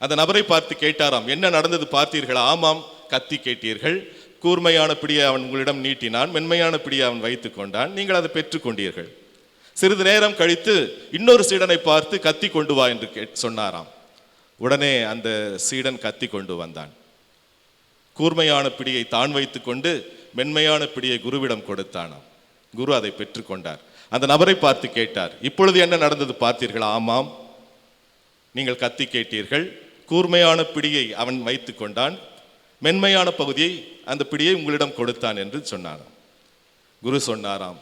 அந்த நபரை பார்த்து கேட்டாராம், என்ன நடந்தது பார்த்தீர்களா? ஆமாம், கத்தி கேட்டீர்கள், கூர்மையான பிடியை அவன் உங்களிடம் நீட்டினான், மென்மையான பிடியை அவன் வைத்துக் கொண்டான், நீங்கள் அதை பெற்றுக்கொண்டீர்கள். சிறிது நேரம் கழித்து இன்னொரு சீடனை பார்த்து கத்தி கொண்டு வா என்று சொன்னாராம். உடனே அந்த சீடன் கத்தி கொண்டு வந்தான். கூர்மையான பிடியை தான் வைத்துக் கொண்டு மென்மையான பிடியை குருவிடம் கொடுத்தானாம். குரு அதை பெற்றுக்கொண்டார். அந்த நபரை பார்த்து கேட்டார், இப்பொழுது என்ன நடந்தது பார்த்தீர்களா? ஆமாம், நீங்கள் கத்தி கேட்டீர்கள், கூர்மையான பிடியை அவன் வைத்துக் கொண்டான், மென்மையான பகுதியை அந்த பிடியை உங்களிடம் கொடுத்தான் என்று சொன்னாராம். குரு சொன்னாராம்,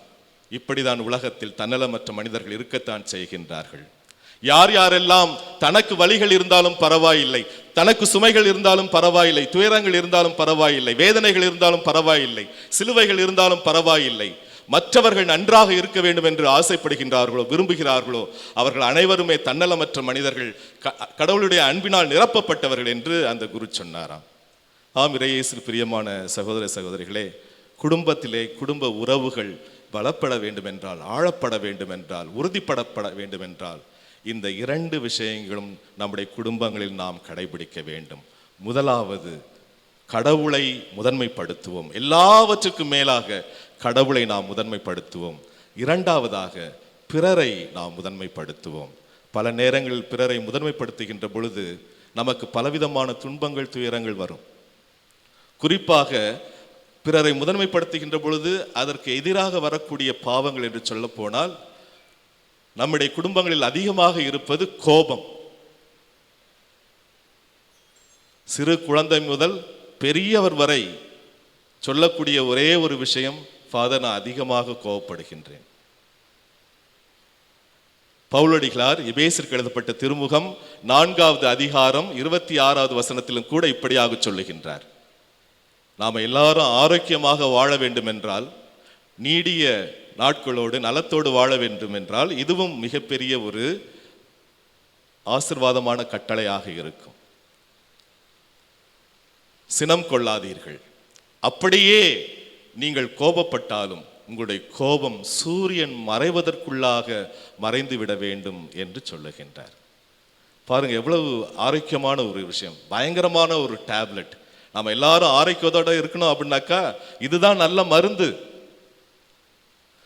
இப்படிதான் உலகத்தில் தன்னலமற்ற மனிதர்கள் இருக்கத்தான் செய்கின்றார்கள். யார் யாரெல்லாம் தனக்கு வலிகள் இருந்தாலும் பரவாயில்லை, தனக்கு சுமைகள் இருந்தாலும் பரவாயில்லை, துயரங்கள் இருந்தாலும் பரவாயில்லை, வேதனைகள் இருந்தாலும் பரவாயில்லை, சிலுவைகள் இருந்தாலும் பரவாயில்லை, மற்றவர்கள் நன்றாக இருக்க வேண்டும் என்று ஆசைப்படுகின்றார்களோ விரும்புகிறார்களோ அவர்கள் அனைவருமே தன்னலமற்ற மனிதர்கள், கடவுளுடைய அன்பினால் நிரப்பப்பட்டவர்கள் என்று அந்த குரு சொன்னாராம். ஆம், இறையேசுவில் பிரியமான சகோதர சகோதரிகளே, குடும்பத்திலே குடும்ப உறவுகள் பலப்பட வேண்டுமென்றால், ஆழப்பட வேண்டுமென்றால், உறுதிப்படப்பட வேண்டுமென்றால் இந்த இரண்டு விஷயங்களும் நம்முடைய குடும்பங்களில் நாம் கடைபிடிக்க வேண்டும். முதலாவது, கடவுளை முதன்மைப்படுத்துவோம். எல்லாவற்றுக்கும் மேலாக கடவுளை நாம் முதன்மைப்படுத்துவோம். இரண்டாவதாக, பிறரை நாம் முதன்மைப்படுத்துவோம். பல நேரங்களில் பிறரை முதன்மைப்படுத்துகின்ற பொழுது நமக்கு பலவிதமான துன்பங்கள், துயரங்கள் வரும். குறிப்பாக பிறரை முதன்மைப்படுத்துகின்ற பொழுது அதற்கு எதிராக வரக்கூடிய பாவங்கள் என்று சொல்ல போனால், நம்முடைய குடும்பங்களில் அதிகமாக இருப்பது கோபம். சிறு குழந்தை முதல் பெரியவர் வரை சொல்லக்கூடிய ஒரே ஒரு விஷயம், ஃபாதர், நான் அதிகமாக கோபப்படுகின்றேன். பவுலடிகளார் எபேசியருக்கு எழுதப்பட்ட திருமுகம் 4வது அதிகாரம் 26வது வசனத்திலும் கூட இப்படியாக சொல்லுகின்றார், நாம் எல்லாரும் ஆரோக்கியமாக வாழ வேண்டும் என்றால், நீடிய நாட்களோடு நலத்தோடு வாழ வேண்டும் என்றால், இதுவும் மிகப்பெரிய ஒரு ஆசீர்வாதமான கட்டளையாக இருக்கும். சினம் கொள்ளாதீர்கள், அப்படியே நீங்கள் கோபப்பட்டாலும் உங்களுடைய கோபம் சூரியன் மறைவதற்குள்ளாக மறைந்து விட வேண்டும் என்று சொல்லுகின்றார். பாருங்க, எவ்வளவு ஆரோக்கியமான ஒரு விஷயம், பயங்கரமான ஒரு டேப்லெட். நம்ம எல்லாரும் ஆரோக்கியத்தோட இருக்கணும் அப்படின்னாக்கா இதுதான் நல்ல மருந்து.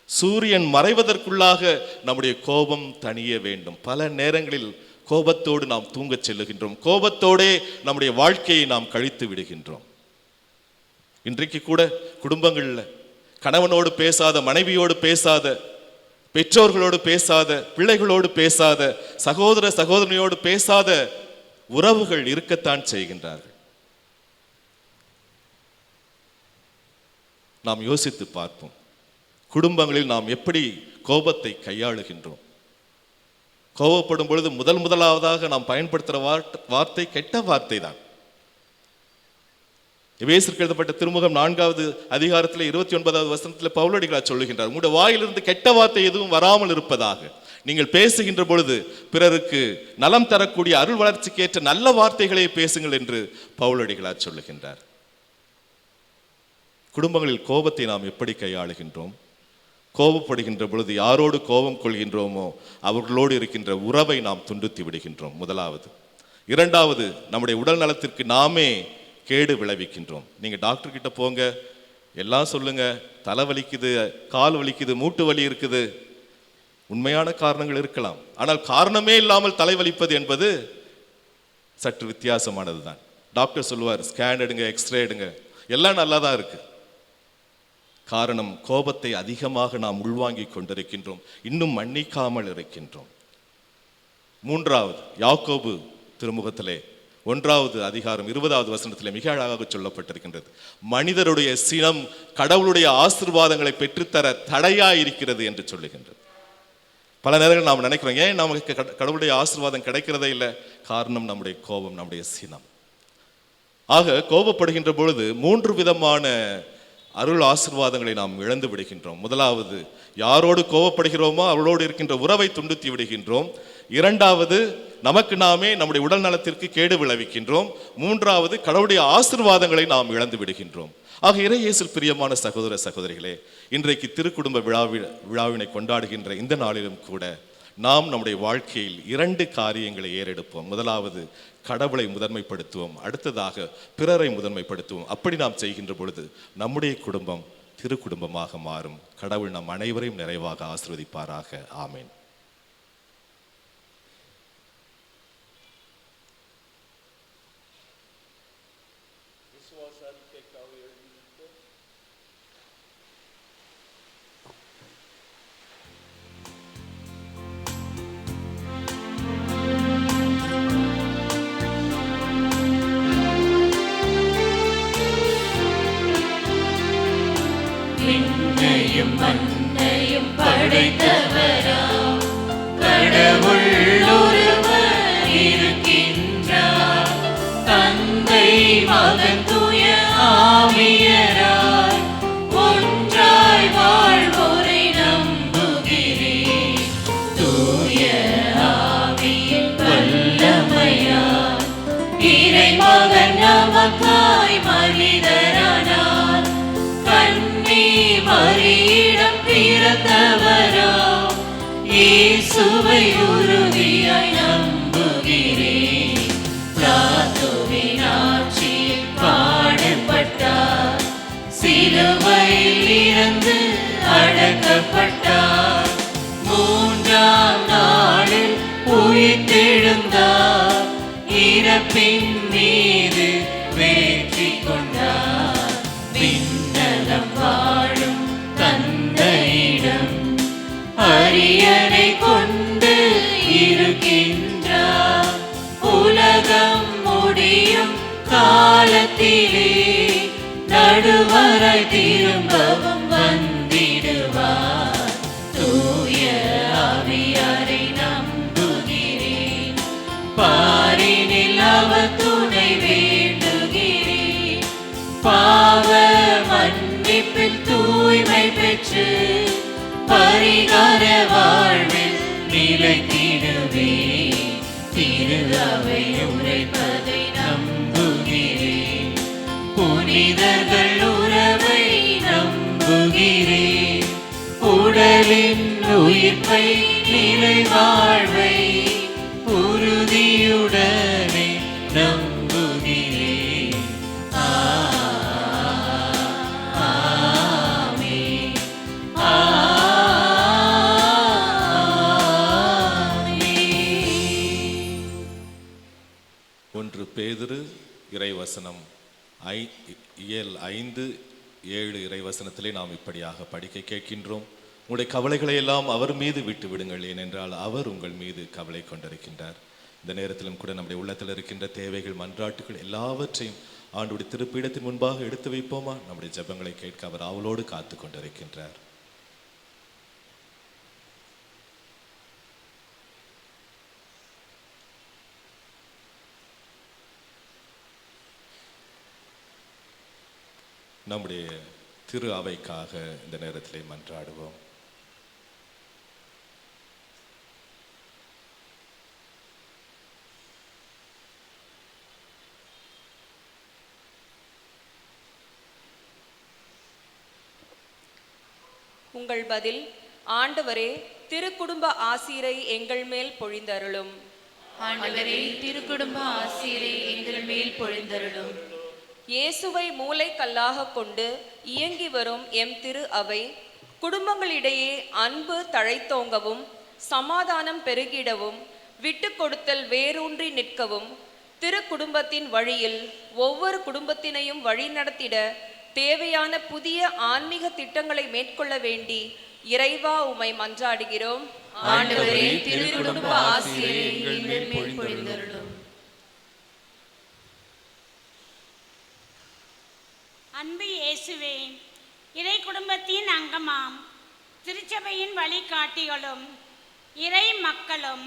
சூரியன் மறைவதற்குள்ளாக நம்முடைய கோபம் தணிய வேண்டும். பல நேரங்களில் கோபத்தோடு நாம் தூங்கச் செல்லுகின்றோம், கோபத்தோடே நம்முடைய வாழ்க்கையை நாம் கழித்து விடுகின்றோம். இன்றைக்கு கூட குடும்பங்களில் கணவனோடு பேசாத, மனைவியோடு பேசாத, பெற்றோர்களோடு பேசாத, பிள்ளைகளோடு பேசாத, சகோதர சகோதரியோடு பேசாத உறவுகள் இருக்கத்தான் செய்கின்றார்கள். நாம் யோசித்து பார்ப்போம், குடும்பங்களில் நாம் எப்படி கோபத்தை கையாளுகின்றோம். கோபப்படும் பொழுது முதலாவதாக நாம் பயன்படுத்துகிற வார்த்தை கெட்ட வார்த்தை தான். எபேசியருக்கு எழுதப்பட்ட திருமுகம் 4வது அதிகாரத்தில் 29வது வசனத்தில் பவுலடிகளார் சொல்லுகின்றார், உங்களுடைய வாயிலிருந்து கெட்ட வார்த்தை எதுவும் வராமல் இருப்பதாக. நீங்கள் பேசுகின்ற பொழுது பிறருக்கு நலம் தரக்கூடிய அருள் வளர்ச்சிக்கு ஏற்ற நல்ல வார்த்தைகளை பேசுங்கள் என்று பவுலடிகளார் சொல்லுகின்றார். குடும்பங்களில் கோபத்தை நாம் எப்படி கையாளுகின்றோம்? கோபப்படுகின்ற பொழுது யாரோடு கோபம் கொள்கின்றோமோ அவர்களோடு இருக்கின்ற உறவை நாம் துண்டித்து விடுகின்றோம். முதலாவது. இரண்டாவது, நம்முடைய உடல் நலத்திற்கு நாமே கேடு விளைவிக்கின்றோம். நீங்க டாக்டர் கிட்ட போங்க, எல்லாம் சொல்லுங்க, தலை வலிக்குது, கால் வலிக்குது, மூட்டு வலி இருக்குது, உண்மையான காரணங்கள் இருக்கலாம். ஆனால் காரணமே இல்லாமல் தலைவலிப்பது என்பது சற்று வித்தியாசமானது தான். டாக்டர் சொல்லுவார், ஸ்கேன் எடுங்க, எக்ஸ்ரே எடுங்க, எல்லாம் நல்லா தான் இருக்கு. காரணம், கோபத்தை அதிகமாக நாம் உள்வாங்கிக் கொண்டிருக்கின்றோம், இன்னும் மன்னிக்காமல் இருக்கின்றோம். மூன்றாவது, யாக்கோபு திருமுகத்திலே 1வது அதிகாரம் 20வது வசனத்திலே மிக அழகாக சொல்லப்பட்டிருக்கின்றது, மனிதருடைய சினம் கடவுளுடைய ஆசீர்வாதங்களை பெற்றுத்தர தடையாயிருக்கிறது என்று சொல்லுகின்றது. பல நேரங்கள் நாம் நினைக்கிறோம், ஏன் நமக்கு கடவுளுடைய ஆசீர்வாதம் கிடைக்கிறதே இல்லை? காரணம் நம்முடைய கோபம், நம்முடைய சினம். ஆக கோபப்படுகின்ற பொழுது 3 விதமான அருள் ஆசீர்வாதங்களை நாம் இழந்து விடுகின்றோம். முதலாவது, யாரோடு கோபப்படுகிறோமோ அவர்களோடு இருக்கின்ற உறவை துண்டித்து விடுகின்றோம். இரண்டாவது, நமக்கு நாமே நம்முடைய உடல் நலத்திற்கு கேடு விளைவிக்கின்றோம். மூன்றாவது, கடவுளுடைய ஆசீர்வாதங்களை நாம் இழந்து விடுகின்றோம். ஆக இறை இயேசுவில் பிரியமான சகோதர சகோதரிகளே, இன்றைக்கு திருக்குடும்ப விழாவினை கொண்டாடுகின்ற இந்த நாளிலும் கூட நாம் நம்முடைய வாழ்க்கையில் 2 காரியங்களை ஏறெடுப்போம். முதலாவது, கடவுளை முதன்மைப்படுத்துவோம். அடுத்ததாக, பிறரை முதன்மைப்படுத்துவோம். அப்படி நாம் செய்கின்ற பொழுது நம்முடைய குடும்பம் திருக்குடும்பமாக மாறும். கடவுள் நம் அனைவரையும் நிறைவாக ஆசீர்வதிப்பாராக. ஆமேன். விண்ணையும் மண்ணையும் படைத்தவராம் கடவுள் ஒருவர் இருக்கின்றார். தந்தை மகன் தூய ஆவியராய் ஒன்றாய் வாழ்வோரை நம்புகிறேன். தூய ஆவியின் வல்லமையால் இறைமகன் நமக்காய் மனிதரானார். கன்னி மரியிடம் பிறந்தவராம் இயேசுவை உறுதியாய் நம்புகிறேன். பிளாத்துவின் ஆட்சியில் பாடுபட்டார், சிலுவையில் இறந்து அடக்கப்பட்டார். 3ஆம் நாளில் உயிர்த்தெழுந்தார், இறப்பின் மீது வெற்றி கொண்டார். விண்ணகம் வாழும் தந்தையிடம் அரியணை கொண்டு இருக்கின்றார். உலகம் முடியும் காலத்திலே நடுவராய் திரும்பவும் வந்திடுவார். தூய ஆவியாரை நம்புகிறேன், பாரினில் அவர் துணை வேண்டுகிறேன். பாவ மன்னிப்பில் தூய்மை பெற்று பரிகார வாழ்வில் நிலைத்திடுவேன். திரு அவை உரைப்பதை நம்புகிறேன், புனிதர்கள் உறவை நம்புகிறேன். உடலின் உயிர்ப்பை நிலை வாழ்வை உறுதியுடனே நம்புகிறேன். ஆமென். ஆமென். 1 பேதுரு இறைவசனம் இயல் 5:7 இறைவசனத்திலே நாம் இப்படியாக படிக்க கேட்கின்றோம். உங்களுடைய கவலைகளை எல்லாம் அவர் மீது விட்டு விடுங்கள், ஏனென்றால் அவர் உங்கள் மீது கவலை கொண்டிருக்கின்றார். இந்த நேரத்திலும் கூட நம்முடைய உள்ளத்தில் இருக்கின்ற தேவைகள், மன்றாட்டுகள் எல்லாவற்றையும் ஆண்டவருடைய திருப்பீடத்தின் முன்பாக எடுத்து வைப்போமா? நம்முடைய ஜெபங்களை கேட்க அவர் ஆவலோடு காத்து கொண்டிருக்கின்றார். நம்முடைய திரு அவைக்காக இந்த நேரத்திலே மன்றாடுவோம். உங்கள் பதில்: ஆண்டவரே, திருக்குடும்ப ஆசீரை எங்கள் மேல் பொழிந்தருளும். ஆண்டவரே, திருக்குடும்ப ஆசீரை எங்கள் மேல் பொழிந்தருளும். இயேசுவை மூலைக்கல்லாக கொண்டு இயங்கி வரும் எம் திரு அவை குடும்பங்களிடையே அன்பு தழைத்தோங்கவும், சமாதானம் பெருகிடவும், விட்டு கொடுத்தல் வேரூன்றி நிற்கவும், திரு குடும்பத்தின் வழியில் ஒவ்வொரு குடும்பத்தினையும் வழிநடத்திட தேவையான புதிய ஆன்மீக திட்டங்களை மேற்கொள்ள வேண்டி இறைவா உம்மை மன்றாடுகிறோம். ஆண்டவரே, திருக்குடும்ப ஆசீரை எங்கள் மேல் பொழிந்தருளும். அன்பு இயேசுவே, இறை குடும்பத்தின் அங்கமாம் திருச்சபையின் வழிகாட்டிகளும் இறை மக்களும்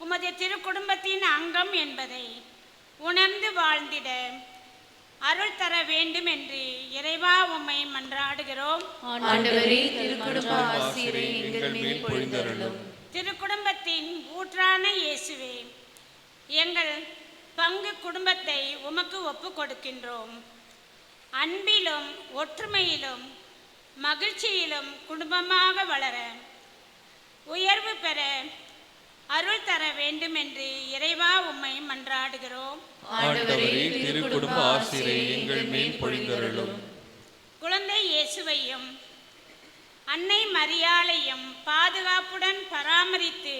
உமது திருக்குடும்பத்தின் அங்கம் என்பதை உணர்ந்து வாழ்ந்திட அருள் தர வேண்டும் என்று இறைவா உம்மை மன்றாடுகிறோம். ஆண்டவரே, திருக்குடும்ப ஆசீரை எங்கள் மேல் பொழிந்தருளும். திருக்குடும்பத்தின் ஊற்றான இயேசுவே, எங்கள் பங்கு குடும்பத்தை உமக்கு ஒப்பு கொடுக்கின்றோம். அன்பிலும் ஒற்றுமையிலும் மகிழ்ச்சியிலும் குடும்பமாக வளர உயர்வு பெற அருள் தர வேண்டும் என்று இறைவா உம்மை மன்றாடுகிறோம். ஆண்டவரே, திருக்குடும்ப ஆசிரை எங்கள் மேல் பொழிந்தருளும். குழந்தை இயேசுவையும் அன்னை மரியாளையும் பாதுகாப்புடன் பராமரித்து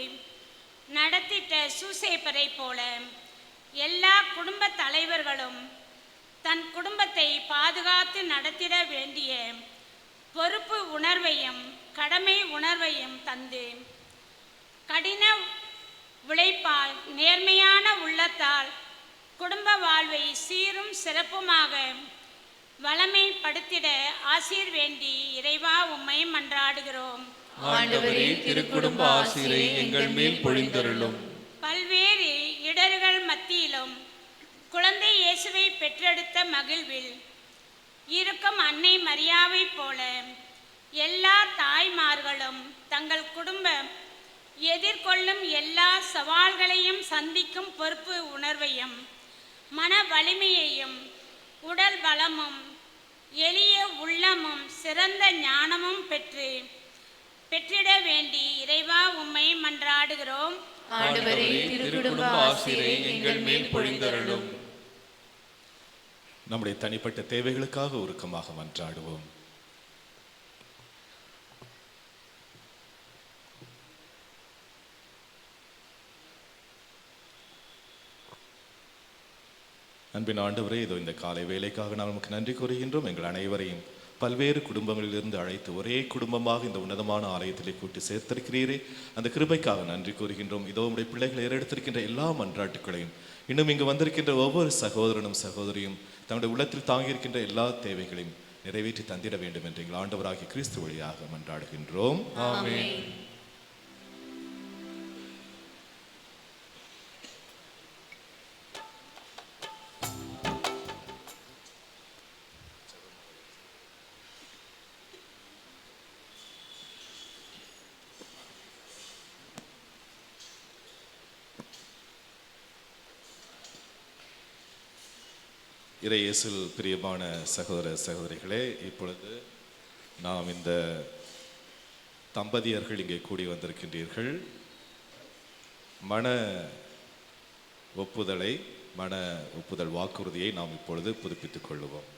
நடத்திட்ட சூசேப்பரை போல எல்லா குடும்ப தலைவர்களும் தன் குடும்பத்தை பாதுகாத்து நடத்திட வேண்டிய பொறுப்பு உணர்வையும் கடமை உணர்வையும் தந்து கடின உழைப்பால் நேர்மையான உள்ளத்தால் குடும்ப வாழ்வை சீரும் சிறப்புமாக வளமைப்படுத்திட ஆசீர் வேண்டி இறைவா உம்மை மன்றாடுகிறோம். ஆண்டவரே, திருக்குடும்ப ஆசிரை எங்கள் மேல் பொழிந்தருளும். பல்வேறு இடர்கள் மத்தியிலும் குழந்தை இயேசுவை பெற்றெடுத்த மகிழ்வில் இருக்கும் அன்னை மரியாவை போல எல்லா தாய்மார்களும் தங்கள் குடும்பம் எதிர்கொள்ளும் எல்லா சவால்களையும் சந்திக்கும் பொறுப்பு உணர்வையும் மன வலிமையையும் உடல் பலமும் எளிய உள்ளமும் சிறந்த ஞானமும் பெற்றிட வேண்டி இறைவா உம்மை மன்றாடுகிறோம். ஆண்டவரே, திருக்குடும்ப ஆசிரை எங்கள் மேல் பொழிந்தருளும். நம்முடைய தனிப்பட்ட தேவைகளுக்காக உருக்கமாக மன்றாடுவோம். அன்பின் ஆண்டவரே, இதோ இந்த காலை வேலைக்காக நாம் நமக்கு நன்றி கூறுகின்றோம். எங்கள் அனைவரையும் பல்வேறு குடும்பங்களிலிருந்து அழைத்து ஒரே குடும்பமாக இந்த உன்னதமான ஆலயத்திலே கூட்டி சேர்த்திருக்கிறீரே, அந்த கிருபைக்காக நன்றி கூறுகின்றோம். இதோ உடைய பிள்ளைகளை ஏறெடுத்திருக்கின்ற எல்லா மன்றாட்டுகளையும் இன்னும் இங்கு வந்திருக்கின்ற ஒவ்வொரு சகோதரனும் சகோதரியும் தங்களுடைய உள்ளத்தில் தாங்கியிருக்கின்ற எல்லா தேவைகளையும் நிறைவேற்றி தந்திட வேண்டும் என்று எங்கள் ஆண்டவராகிய கிறிஸ்து வழியாக மன்றாடுகின்றோம். ஆமென். இறை இயேசுவில் பிரியமான சகோதர சகோதரிகளே, இப்பொழுது நாம் இந்த தம்பதியர்கள் இங்கே கூடி வந்திருக்கின்றீர்கள். மன ஒப்புதல் வாக்குறுதியை நாம் இப்பொழுது புதுப்பித்துக் கொள்ளுவோம்.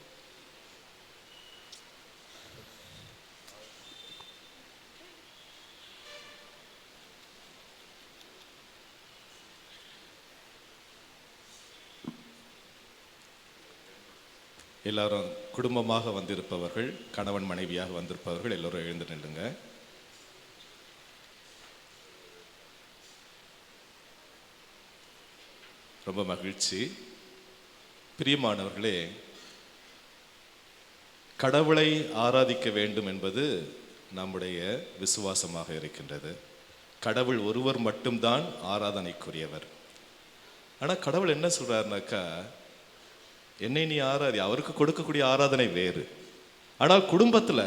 எல்லாரும் குடும்பமாக வந்திருப்பவர்கள், கணவன் மனைவியாக வந்திருப்பவர்கள் எல்லோரும் எழுந்து நில்லுங்க. ரொம்ப மகிழ்ச்சி. பிரியமானவர்களே, கடவுளை ஆராதிக்க வேண்டும் என்பது நம்முடைய விசுவாசமாக இருக்கின்றது. கடவுள் ஒருவர் மட்டும்தான் ஆராதனைக்குரியவர். ஆனால் கடவுள் என்ன சொல்றாருனாக்கா, என்னை நீ ஆராதி, அவருக்கு கொடுக்கக்கூடிய ஆராதனை வேறு. ஆனால் குடும்பத்தில்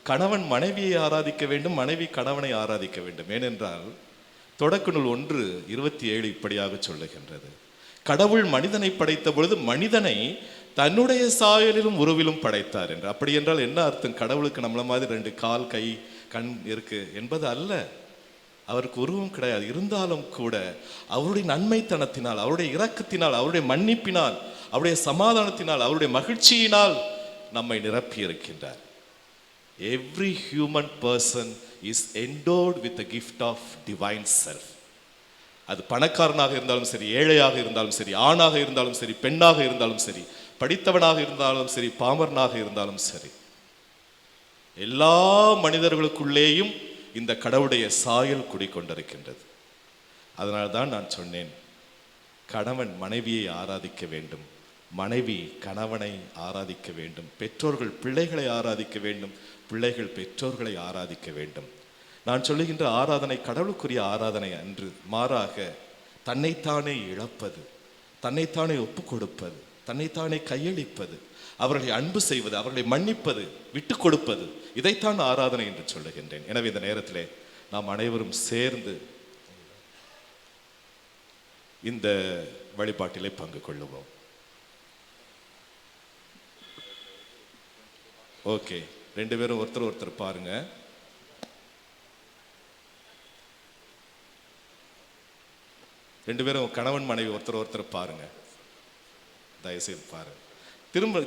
கணவன் மனைவியை ஆராதிக்க வேண்டும், மனைவி கணவனை ஆராதிக்க வேண்டும். ஏனென்றால் தொடக்க நூல் 1:27 இப்படியாக சொல்லுகின்றது, கடவுள் மனிதனை படைத்த பொழுது மனிதனை தன்னுடைய சாயலிலும் உருவிலும் படைத்தார் என்று. அப்படி என்றால் என்ன அர்த்தம்? கடவுளுக்கு நம்மள மாதிரி 2 கால் கை கண் இருக்கு என்பது அல்ல. அவருக்கு உருவம் கிடையாது. இருந்தாலும் கூட அவருடைய நன்மைத்தனத்தினால், அவருடைய இரக்கத்தினால், அவருடைய மன்னிப்பினால், அவருடைய சமாதானத்தினால், அவருடைய மகிழ்ச்சியினால் நம்மை நிரப்பி இருக்கின்றார். Every human person is endowed with the gift of divine self. அது பணக்காரனாக இருந்தாலும் சரி, ஏழையாக இருந்தாலும் சரி, ஆணாக இருந்தாலும் சரி, பெண்ணாக இருந்தாலும் சரி, படித்தவனாக இருந்தாலும் சரி, பாமரனாக இருந்தாலும் சரி, எல்லா மனிதர்களுக்குள்ளேயும் இந்த கடவுளுடைய சாயல் குடிக்கொண்டிருக்கின்றது. அதனால்தான் நான் சொன்னேன், கணவன் மனைவியை ஆராதிக்க வேண்டும், மனைவி கணவனை ஆராதிக்க வேண்டும், பெற்றோர்கள் பிள்ளைகளை ஆராதிக்க வேண்டும், பிள்ளைகள் பெற்றோர்களை ஆராதிக்க வேண்டும். நான் சொல்லுகின்ற ஆராதனை கடவுளுக்குரிய ஆராதனை அன்று, மாறாக தன்னைத்தானே இழப்பது, தன்னைத்தானே ஒப்பு கொடுப்பது, தன்னைத்தானே கையளிப்பது, அவர்களை அன்பு செய்வது, அவர்களை மன்னிப்பது, விட்டு கொடுப்பது, இதைத்தான் ஆராதனை என்று சொல்லுகின்றேன். எனவே இந்த நேரத்திலே நாம் அனைவரும் சேர்ந்து இந்த வழிபாட்டிலே பங்கு கொள்ளுவோம். ஓகே, 2 பேரும் ஒருத்தர் ஒருத்தர் பாருங்க. ரெண்டு பேரும் கணவன் மனைவி ஒருத்தர் ஒருத்தர் பாருங்க, தயவுசெய்து பாருங்க.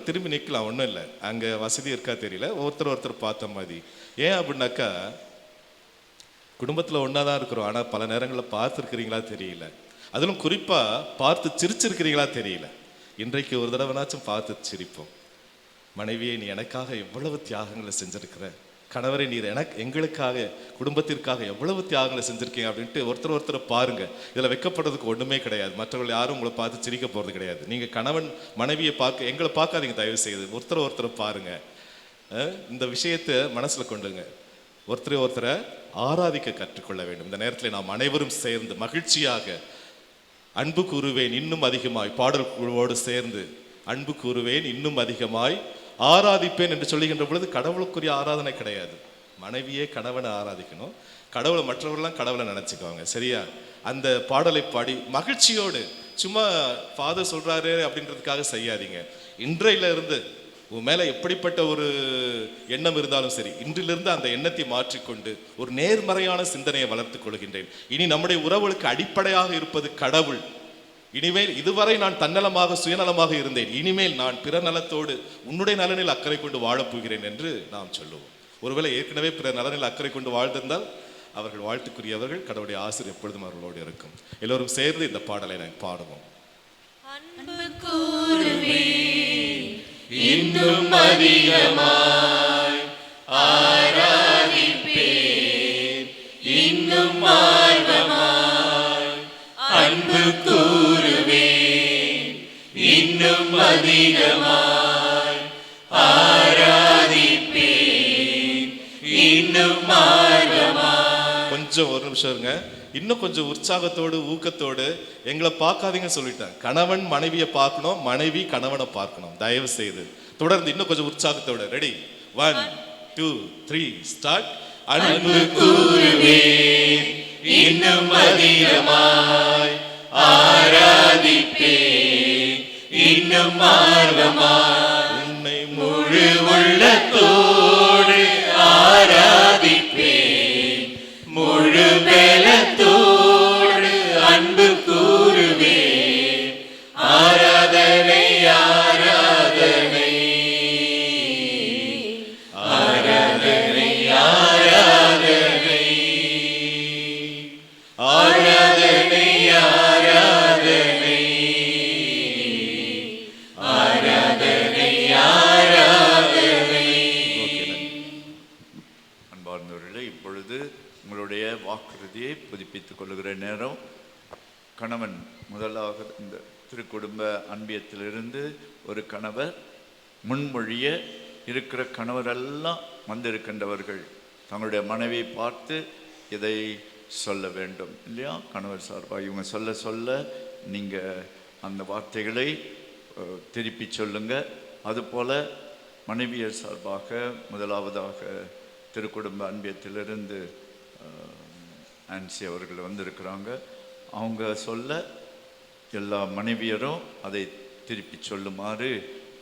திரும்பி நிற்கலாம், ஒன்றும் இல்லை, அங்கே வசதி இருக்கா தெரியல, ஒருத்தர் பார்த்த மாதிரி. ஏன் அப்படின்னாக்கா குடும்பத்தில் ஒன்றா தான் இருக்கிறோம், ஆனால் பல நேரங்களில் பார்த்துருக்கிறீங்களா தெரியல, அதிலும் குறிப்பாக பார்த்து சிரிச்சிருக்கிறீங்களா தெரியல. இன்றைக்கு ஒரு தடவைனாச்சும் பார்த்து சிரிப்போம். மனைவியை நீ எனக்காக எவ்வளவு தியாகங்களை செஞ்சிருக்கிற, கணவரை நீர் எங்களுக்காக குடும்பத்திற்காக எவ்வளவு தியாகங்களை செஞ்சுருக்கீங்க அப்படின்ட்டு ஒருத்தர் பாருங்க. இதில் வைக்கப்படுறதுக்கு ஒன்றுமே கிடையாது. மற்றவர்கள் யாரும் உங்களை பார்த்து சிரிக்க போகிறது கிடையாது. நீங்கள் கணவன் மனைவியை எங்களை பார்க்காதீங்க, தயவு செய்து ஒருத்தர் பாருங்க. இந்த விஷயத்தை மனசில் கொண்டுங்க. ஒருத்தரை ஆராதிக்க கற்றுக்கொள்ள வேண்டும். இந்த நேரத்தில் நாம் அனைவரும் சேர்ந்து மகிழ்ச்சியாக அன்பு கூறுவேன் இன்னும் அதிகமாய் பாடல் குழுவோடு சேர்ந்து அன்பு கூறுவேன் இன்னும் அதிகமாய் ஆராதிப்பேன் என்று சொல்லுகின்ற பொழுது கடவுளுக்குரிய ஆராதனை கிடையாது. மனைவியே கணவனை ஆராதிக்கணும், கடவுளை மற்றவர்கள்லாம் கடவுளை நினச்சிக்குவாங்க, சரியா? அந்த பாடலை பாடி மகிழ்ச்சியோடு, சும்மா ஃபாதர் சொல்கிறாரு அப்படின்றதுக்காக செய்யாதீங்க. இன்றையிலிருந்து உன் மேலே எப்படிப்பட்ட ஒரு எண்ணம் இருந்தாலும் சரி, இன்றிலிருந்து அந்த எண்ணத்தை மாற்றிக்கொண்டு ஒரு நேர்மறையான சிந்தனையை வளர்த்து கொள்கின்றேன். இனி நம்முடைய உறவுகளுக்கு அடிப்படையாக இருப்பது கடவுள். இனிமேல் இதுவரை நான் தன்னலமாக சுயநலமாக இருந்தேன், இனிமேல் நான் பிற நலத்தோடு உன்னுடைய நலனில் அக்கறை கொண்டு வாழப்போகிறேன் என்று நாம் சொல்லுவோம். ஒருவேளை ஏற்கனவே பிற நலனில் அக்கறை கொண்டு வாழ்ந்திருந்தால் அவர்கள் வாழ்த்துக்குரியவர்கள், கடவுளுடைய ஆசிரியர் எப்பொழுதும் அவர்களோடு இருக்கும். எல்லோரும் சேர்ந்து இந்த பாடலை நான் பாடுவோம். இன்னும் அதிகமாய் ஆராதிப்பேன், இன்னும் ஆர்வமாய் அன்பு கூறுவேன், இன்னும் அதிகமாய் ஆராதிப்பேன், இன்னும் ஆர்வமாய். கொஞ்சம் ஒரு நிமிஷம் இருங்க, இன்னும் கொஞ்சம் உற்சாகத்தோடு ஊக்கத்தோடு. எங்களை பார்க்காதீங்க சொல்லிட்டேன். கணவன் மனைவியை பார்க்கணும், மனைவி கணவனை பார்க்கணும். தயவு செய்து தொடர்ந்து இன்னும் கொஞ்சம் உற்சாகத்தோடு. Ready, 1 2 3 start. அன்பு கூறுவேன் இன்னும் அதிகமாய் ஆராதிப்பேன், இன்னும் ஆர்வமாய் உன்னை முழு உள்ளத்தோடு ஆராதிப்பேன், முழு பலத்தோடு அன்பு கூறுவேன். ஆராதனை ஆராதனை ஆராதனை ஆராதனை ஆராதனை ஆராதனை ஆராதனை ஆராதனை. அன்பார்ந்தவர்களே, இப்பொழுது உங்களுடைய வாக்குறுதியை புதுப்பித்துக் கொள்ளுகிற நேரம். கணவன் முதலாக இந்த திருக்குடும்ப அன்பியத்திலிருந்து ஒரு கணவர் முன்மொழிய இருக்கிற கணவரெல்லாம் வந்திருக்கின்றவர்கள் தங்களுடைய மனைவியை பார்த்து இதை சொல்ல வேண்டும் இல்லையா? கணவர் சார்பாக இவங்க சொல்ல நீங்கள் அந்த வார்த்தைகளை திருப்பி சொல்லுங்க. அதுபோல் மனைவியர் சார்பாக முதலாவதாக திருக்குடும்ப அன்பியத்திலிருந்து ஆன்சி அவர்கள் வந்திருக்கிறாங்க. அவங்க சொல்ல எல்லா மனைவியரும் அதை திருப்பி சொல்லுமாறு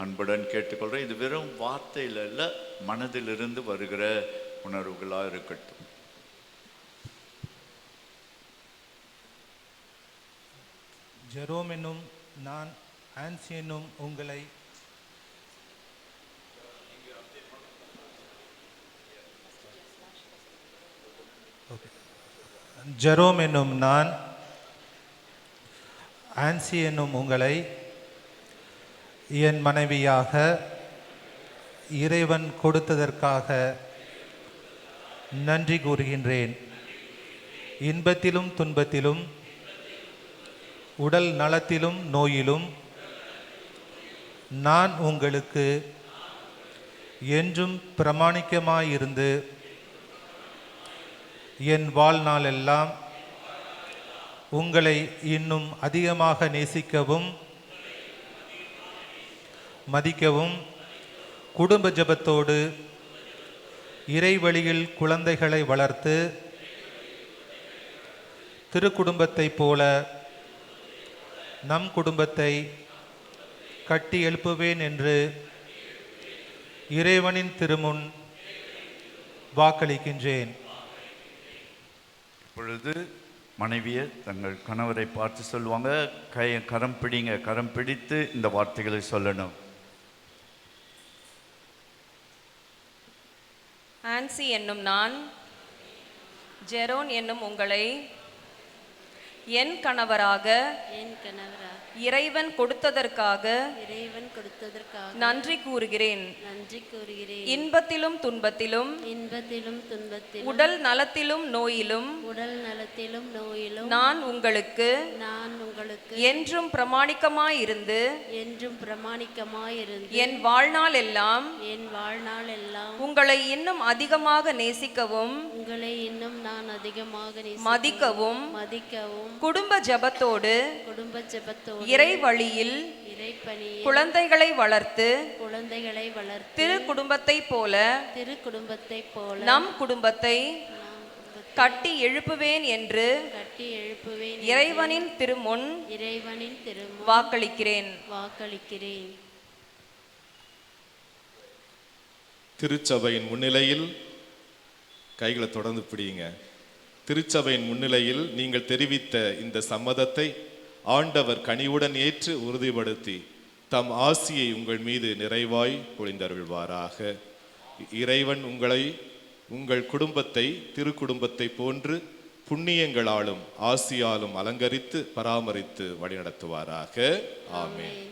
அன்புடன் கேட்டுக்கொள்கிறேன். இது வெறும் வார்த்தையில் இல்லை, மனதிலிருந்து வருகிற உணர்வுகளாக இருக்கட்டும். ஜெரோம் என்னும் நான், ஆன்சி என்னும் உங்களை ஜெரோம் என்னும் நான், ஆன்சி என்னும் உங்களை என் மனைவியாக இறைவன் கொடுத்ததற்காக நன்றி கூறுகின்றேன். இன்பத்திலும் துன்பத்திலும், உடல் நலத்திலும் நோயிலும் நான் உங்களுக்கு என்றும் பிரமாணிக்கமாயிருந்து என் வாழ்நாளெல்லாம் உங்களை இன்னும் அதிகமாக நேசிக்கவும் மதிக்கவும், குடும்ப ஜெபத்தோடு இறைவழியில் குழந்தைகளை வளர்த்து திருக்குடும்பத்தைப் போல நம் குடும்பத்தை கட்டி எழுப்புவேன் என்று இறைவனின் திருமுன் வாக்களிக்கின்றேன். இப்பொழுது மனைவியை தங்கள் கணவரை பார்த்து சொல்லுவாங்க. கரம் பிடிங்க. கரம் பிடித்து இந்த வார்த்தைகளை சொல்லணும். ஆன்சி என்னும் நான், ஜெரோன் என்னும் உங்களை என் கணவராக இறைவன் கொடுத்ததற்காக நன்றி கூறுகிறேன். இன்பத்திலும் துன்பத்திலும் உடல் நலத்திலும் நோயிலும் நான் உங்களுக்கு என்றும் பிரமாணிக்கமாயிருந்து என் வாழ்நாள் எல்லாம் உங்களை இன்னும் அதிகமாக நேசிக்கவும் மதிக்கவும் குடும்ப ஜெபத்தோடு இறை வழியில் குழந்தைகளை வளர்த்து திரு குடும்பத்தை போல நம் குடும்பத்தை கட்டி எழுப்புவேன் என்று இறைவனின் திருமுன் வாக்களிக்கிறேன். திருச்சபையின் முன்னிலையில் கைகளை தொடர்ந்து பிடிங்க. திருச்சபையின் முன்னிலையில் நீங்கள் தெரிவித்த இந்த சம்மதத்தை ஆண்டவர் கனிவுடன் ஏற்று உறுதிப்படுத்தி தம் ஆசியை உங்கள் மீது நிறைவாய் பொழிந்தருள்வாராக. இறைவன் உங்களை உங்கள் குடும்பத்தை திருக்குடும்பத்தை போன்று புண்ணியங்களாலும் ஆசியாலும் அலங்கரித்து பராமரித்து வழிநடத்துவாராக. ஆமென்.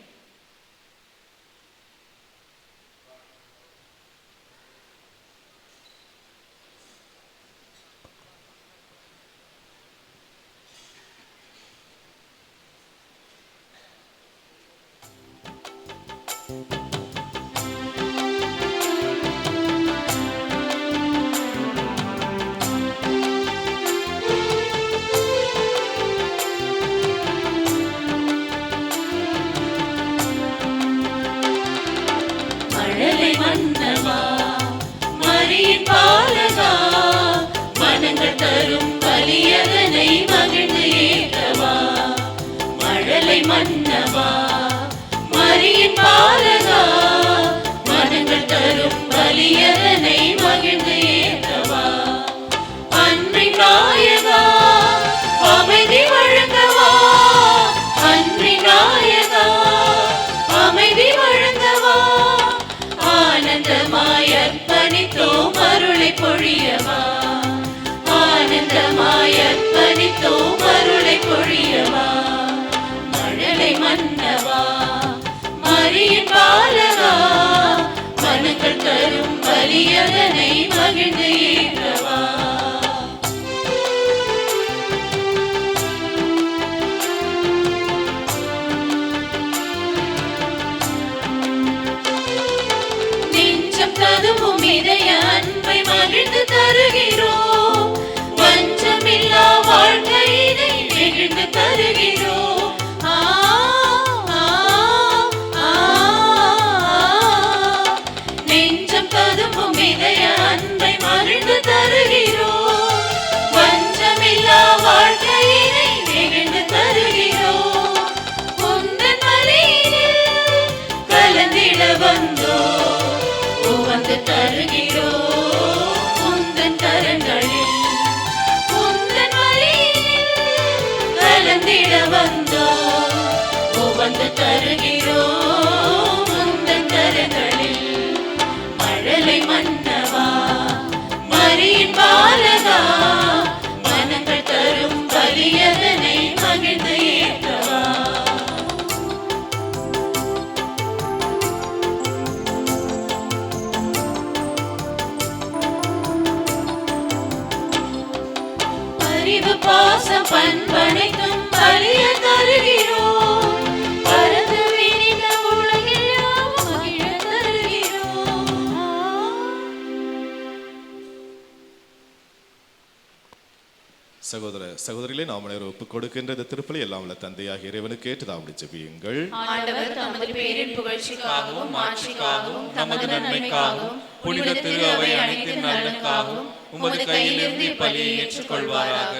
சகோதர சகோதரிகளே, நாம் அனைவரும் ஒப்புக் கொடுக்கின்ற இந்த திருப்பலி எல்லாம் உள்ள தந்தையாக இறைவனுக்கு ஏற்று தாமடி ஜெபியுங்கள். ஆண்டவர் தமது பேரின் புகழ்ச்சிக்காகவும் மாட்சிக்காகவும் நமது நன்மைக்காகவும் புனித திரு அவை அனைத்தின் நலனுக்காகவும் உமது கையிலிருந்து இப்பலியை ஏற்றுக்கொள்வாராக.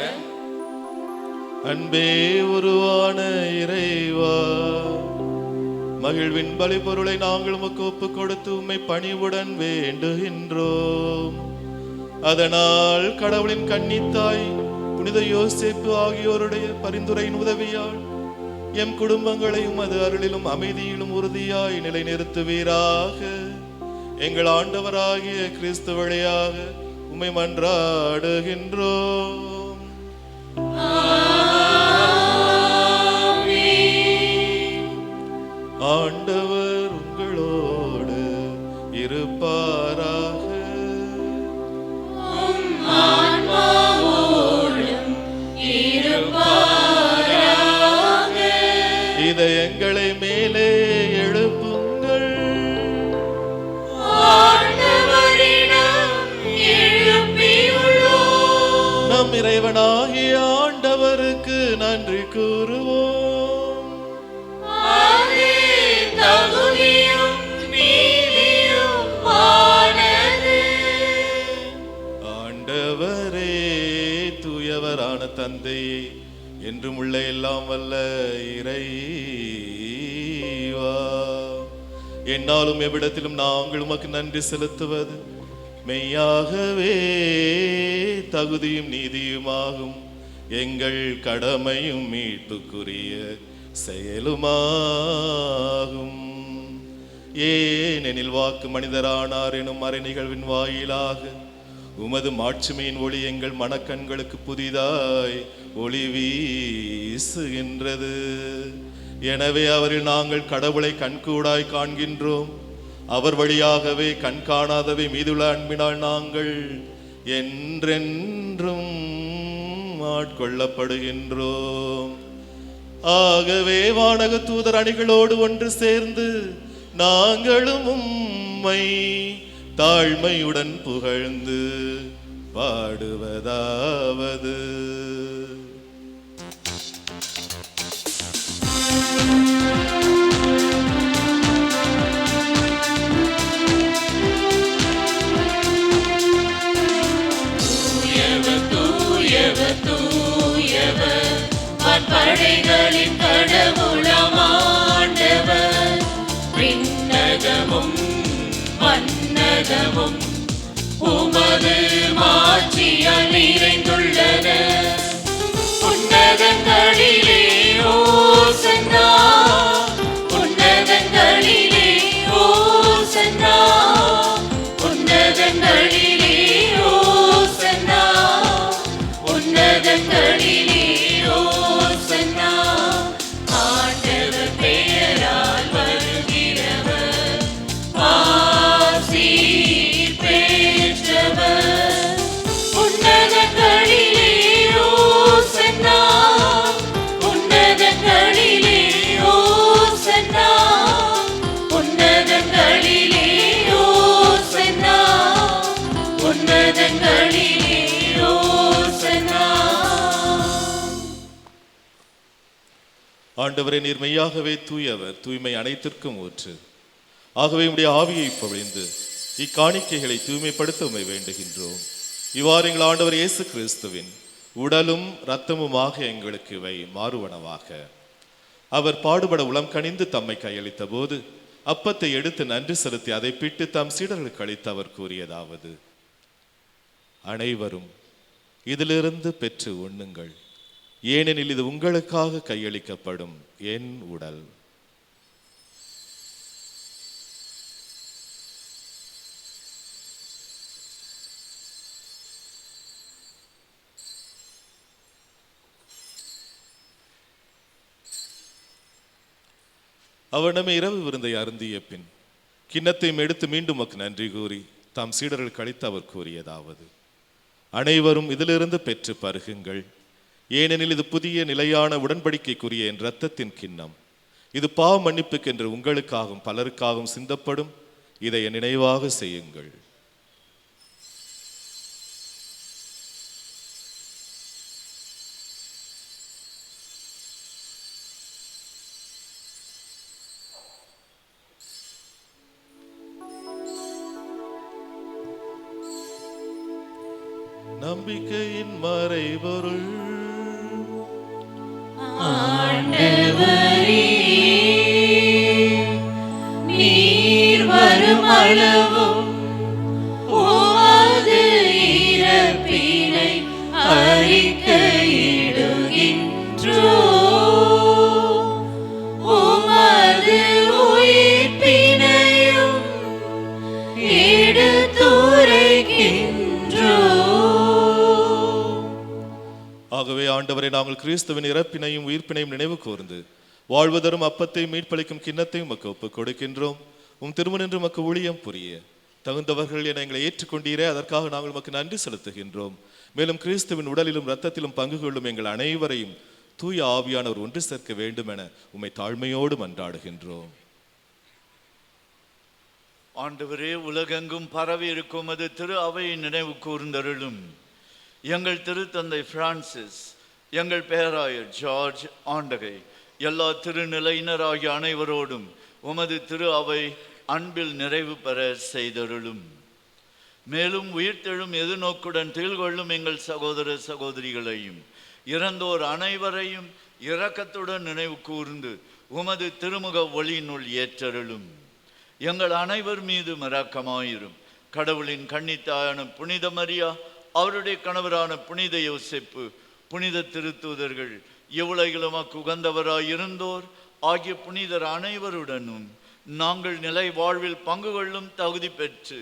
அன்பே உருவான இறைவா, மகிழ்வின் பலி பொருளை நாங்கள் உமக்கு ஒப்புக் கொடுத்து உம்மை பணிவுடன் வேண்டுகின்றோம். அதனால் கடவுளின் கன்னித்தாய் புனித யோசேப்பு ஆகியோருடைய பரிந்துரையின் உதவியால் எம் குடும்பங்களையும் அது அருளிலும் அமைதியிலும் உறுதியாய் நிலைநிறுத்துவீராக. எங்கள் ஆண்டவராகிய கிறிஸ்து வழியாக உம்மை மன்றாடுகின்றோம். ஆண்டவர் உங்களோடு இருப்பாராக. இதயங்களை மேலே எழுப்புங்கள். நம் இறைவனாகிய ஆண்டவருக்கு நன்றி கூறுவோம். ஆண்டவரே, தூயவரான தந்தையே, என்றும் உள்ள எல்லாம் வல்ல இறைவா, என்னாலும் எவ்விடத்திலும் நாங்கள் உமக்கு நன்றி செலுத்துவது மெய்யாகவே தகுதியும் நீதியுமாகும். எங்கள் கடமையும் மீட்புக்குரிய செயலுமாகும். ஏனெனில் வாக்கு மனிதரானார் எனும் மறை நிகழ்வின் வாயிலாக உமது மாட்சிமையின் ஒளி எங்கள் மனக்கண்களுக்கு புதிதாய் ஒளி வீசுகின்றது. எனவே அவரில் நாங்கள் கடவுளை கண்கூடாய் காண்கின்றோம். அவர் வழியாகவே கண் காணாதவை மீதுள்ள அன்பினால் நாங்கள் என்றென்றும் ஆட்கொள்ளப்படுகின்றோம். ஆகவே வானக தூதர் அணிகளோடு ஒன்று சேர்ந்து நாங்களும் உம்மை தாழ்மையுடன் புகழ்ந்து பாடுவதாவது: படைகளின் கடவுளமாண்டவர், விண்ணகமும் மன்னகமும் உமது மாட்சியால் நிறைந்துள்ளன. உன்னதங்களிலே ஓசன்னா, உன்னதங்களிலே ஓசன்னா, உன்னதங்களிலே ஓசன்னா, உன்னதங்களிலே ஓசன்னா. ஆண்டவர் பெயரால் வருகிறவர் ஆசீர் பெற்றவர். உன்னதங்களிலே ஓசன்னா, உன்னதங்களிலே ஓசன்னா, உன்னதங்களிலே ஓசன்னா, உன்னதங்களிலே ஓசன்னா. ஆண்டவரே, நீர் மெய்யாகவே தூயவர், தூய்மை அனைத்திற்கும் ஊற்று. ஆகவே உம்முடைய ஆவியை பொழிந்து இக்காணிக்கைகளை தூய்மைப்படுத்த உம்மை வேண்டுகின்றோம். இவ்வாறு எங்கள் ஆண்டவர் இயேசு கிறிஸ்துவின் உடலும் இரத்தமுமாக எங்களுக்கு இவை மாறுவனவாக. அவர் பாடுபட உளம் கனிந்து தம்மை கையளித்த போது அப்பத்தை எடுத்து நன்றி செலுத்தி அதை பிட்டு தம் சீடர்களுக்கு அளித்து அவர் கூறியதாவது: அனைவரும் இதிலிருந்து பெற்று உண்ணுங்கள், ஏனெனில் இது உங்களுக்காக கையளிக்கப்படும் என் உடல். அவர் நம்மை இரவு விருந்தை அருந்திய பின் கிண்ணத்தையும் எடுத்து மீண்டும் உமக்கு நன்றி கூறி தாம் சீடர்களுக்கு அளித்து அவர் கூறியதாவது: அனைவரும் இதிலிருந்து பெற்று பருகுங்கள், ஏனெனில் இது புதிய நிலையான உடன்படிக்கைக்குரிய என் இரத்தத்தின் கிண்ணம். இது பாவ மன்னிப்புக்கென்று உங்களுக்காகவும் பலருக்காகவும் சிந்தப்படும். இதை என் நினைவாக செய்யுங்கள். நம்பிக்கையின் மறைபொருள் ஆண்டவரே நீர் வரும் அளவும் உமது இறப்பினை அறிக்கையிடுகின்றோம் உமது உயிர்ப்பினையும் எடுத்துரைக்கின்றோம். ஆகவே ஆண்டவரை நாங்கள் கிறிஸ்துவின் இறப்பினையும் உயிர்ப்பினையும் நினைவு கூர்ந்து வாழ்வதரும் அப்பத்தையும் மீட்பளிக்கும் கிண்ணத்தையும் உமக்கு ஒப்புக் கொடுக்கின்றோம். உம் திருமணன்று உமக்கு ஊழியம் புரிய தகுந்தவர்கள் என எங்களை ஏற்றுக்கொண்டீரே, அதற்காக நாங்கள் உமக்கு நன்றி செலுத்துகின்றோம். மேலும் கிறிஸ்துவின் உடலிலும் இரத்தத்திலும் பங்கு கொள்ளும் எங்கள் அனைவரையும் தூய ஆவியானவர் ஒன்று சேர்க்க வேண்டும் என உம்மை தாழ்மையோடு மன்றாடுகின்றோம். ஆண்டவரே, உலகெங்கும் பரவி இருக்கும் அது திரு அவையை நினைவு கூர்ந்தருளும். எங்கள் திருத்தந்தை பிரான்சிஸ், எங்கள் பேராயர் ஜார்ஜ் ஆண்டகை, எல்லா திருநிலையினராகிய அனைவரோடும் உமது திரு அவை அன்பில் நிறைவு பெற செய்தருளும். மேலும் உயிர்த்தெழும் எதிர்நோக்குடன் திகழ்கொள்ளும் எங்கள் சகோதர சகோதரிகளையும் இறந்தோர் அனைவரையும் இரக்கத்துடன் நினைவு கூர்ந்து உமது திருமுக ஒளியினுள் ஏற்றருளும். எங்கள் அனைவர் மீது இரக்கமாயிரும். கடவுளின் கன்னித்தாயான புனித மரியா, அவருடைய கணவரான புனித யோசேப்பு, புனித திருத்தூதர்கள், இவ்வுலகிலும் உகந்தவராயிருந்தோர் ஆகிய புனிதர் அனைவருடனும் நாங்கள் நிலை வாழ்வில் பங்கு கொள்ளும் தகுதி பெற்று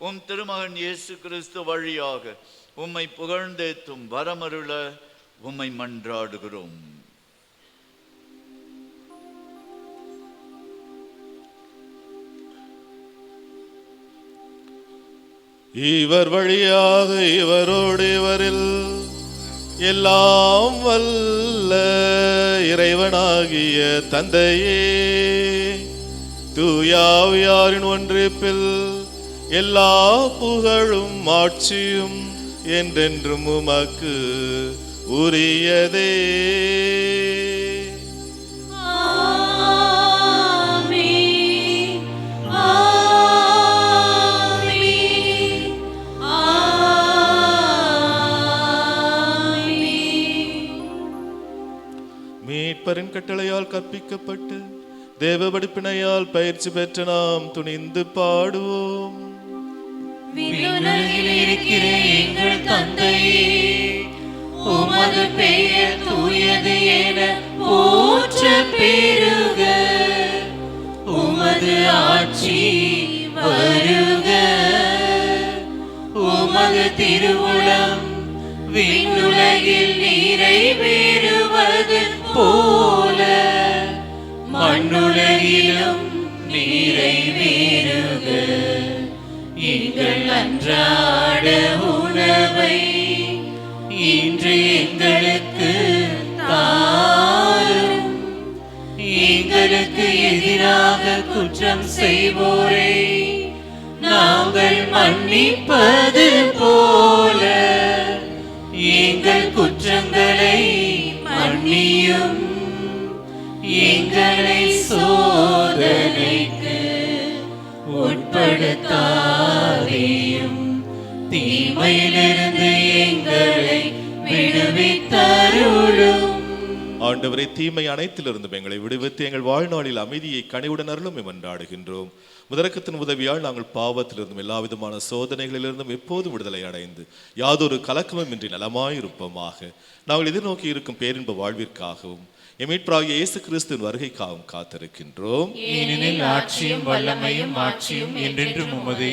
உம் திருமகன் இயேசு கிறிஸ்து வழியாக உம்மை புகழ்ந்தேத்தும் வரமருள உம்மை மன்றாடுகிறோம். இவர் வழியாக இவரோடு இவரில் எல்லாம் வல்ல இறைவனாகிய தந்தையே, தூயாவியாரின் ஒன்றிப்பில் எல்லா புகழும் ஆட்சியும் என்றென்றும் உமக்கு உரியதே. மீட்பரின் கட்டளையால் கற்பிக்கப்பட்டு தேவ படிப்பினையால் பயிற்சி பெற்ற நாம் துணிந்து பாடுவோம். விண்ணுலகில் இருக்கிற எங்கள் தந்தையே, உமது பெயர் தூயது என போற்ற பெருக, உமது ஆட்சி வருக, உமது திருவுளம் விண்ணுலகில் நிறைவேறுவது போல மண்ணுலகிலும் நிறைவேறுக. எங்கள் அன்றாட உணவை இன்று எங்களுக்கு தாரும். எங்களுக்கு எதிராக குற்றம் செய்வோரை நாங்கள் மன்னிப்பது போல எங்கள் குற்றங்களை மன்னியும். எங்களை சோதனைக்கு உட்படுத்தாதேயும், தீமையிலிருந்து எங்களை விடுவித்தருளும். ஆண்டவரே, தீமை அனைத்திலிருந்தும் எங்களை விடுவித்து எங்கள் வாழ்நாளில் அமைதியை கனிவுடன் அருளும் மன்றாடுகின்றோம். முதரக்கத்தின் உதவியால் நாங்கள் பாவத்திலிருந்தும் எல்லா விதமான சோதனைகளிலிருந்தும் எப்போதும் விடுதலை அடைந்து யாதொரு கலக்கமும் இன்றி நலமாயிருப்போமாக. நாங்கள் எதிர்நோக்கி இருக்கும் பேரின்ப வாழ்விற்காகவும் எமீட்பராகிய இயேசு கிறிஸ்துவின் வருகைக்காகவும் காத்திருக்கின்றோம். ஏனெனில் ஆட்சியும் வல்லமையும் மாட்சியும் என்றென்றும் உமதே.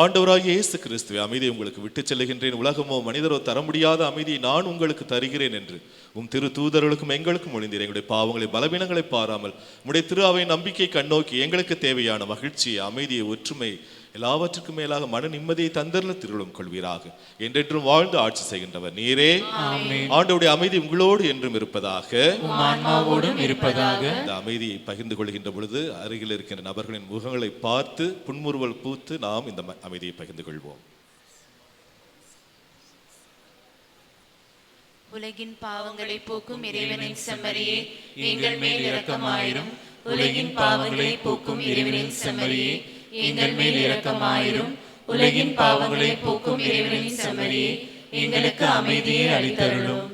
ஆண்டவராகிய இயேசு கிறிஸ்துவை அமைதியை உங்களுக்கு விட்டுச் செல்லுகின்றேன், உலகமோ மனிதரோ தர முடியாத அமைதியை நான் உங்களுக்கு தருகிறேன் என்று உம் திரு தூதர்களுக்கும் எங்களுக்கும் ஒளிந்தீர். எங்களுடைய பாவங்களை பலவீனங்களை பாராமல் உம்முடைய திரு அவை நம்பிக்கை கண்ணோக்கி எங்களுக்கு தேவையான மகிழ்ச்சியை, அமைதியை, ஒற்றுமை, எல்லாவற்றுக்கும் மேலாக மன நிம்மதியை தந்தர்ல திருளும் கொள்வீராக. என்றென்றும் வாழ்ந்து ஆட்சி செய்கின்றவர் நீரே. ஆண்டவருடைய அமைதி உங்களோடு என்றும் இருப்பதாக, இந்த அமைதியை பகிர்ந்து கொள்கின்ற பொழுது அருகில் இருக்கின்ற நபர்களின் முகங்களை பார்த்து புன்முறுவல் பூத்து நாம் இந்த அமைதியை பகிர்ந்து கொள்வோம். உலகின் பாவங்களை போக்கும் இறைவனின் செம்மறியே, எங்கள் மேல் இரக்கமாயிரும். உலகின் பாவங்களை போக்கும் இறைவனின் செம்மறியே, எங்கள் மேல் இரக்கமாயிரும். உலகின் பாவங்களை போக்கும் இறைவனின் செம்மறியே, எங்களுக்கு அமைதியை அளித்தருளும்.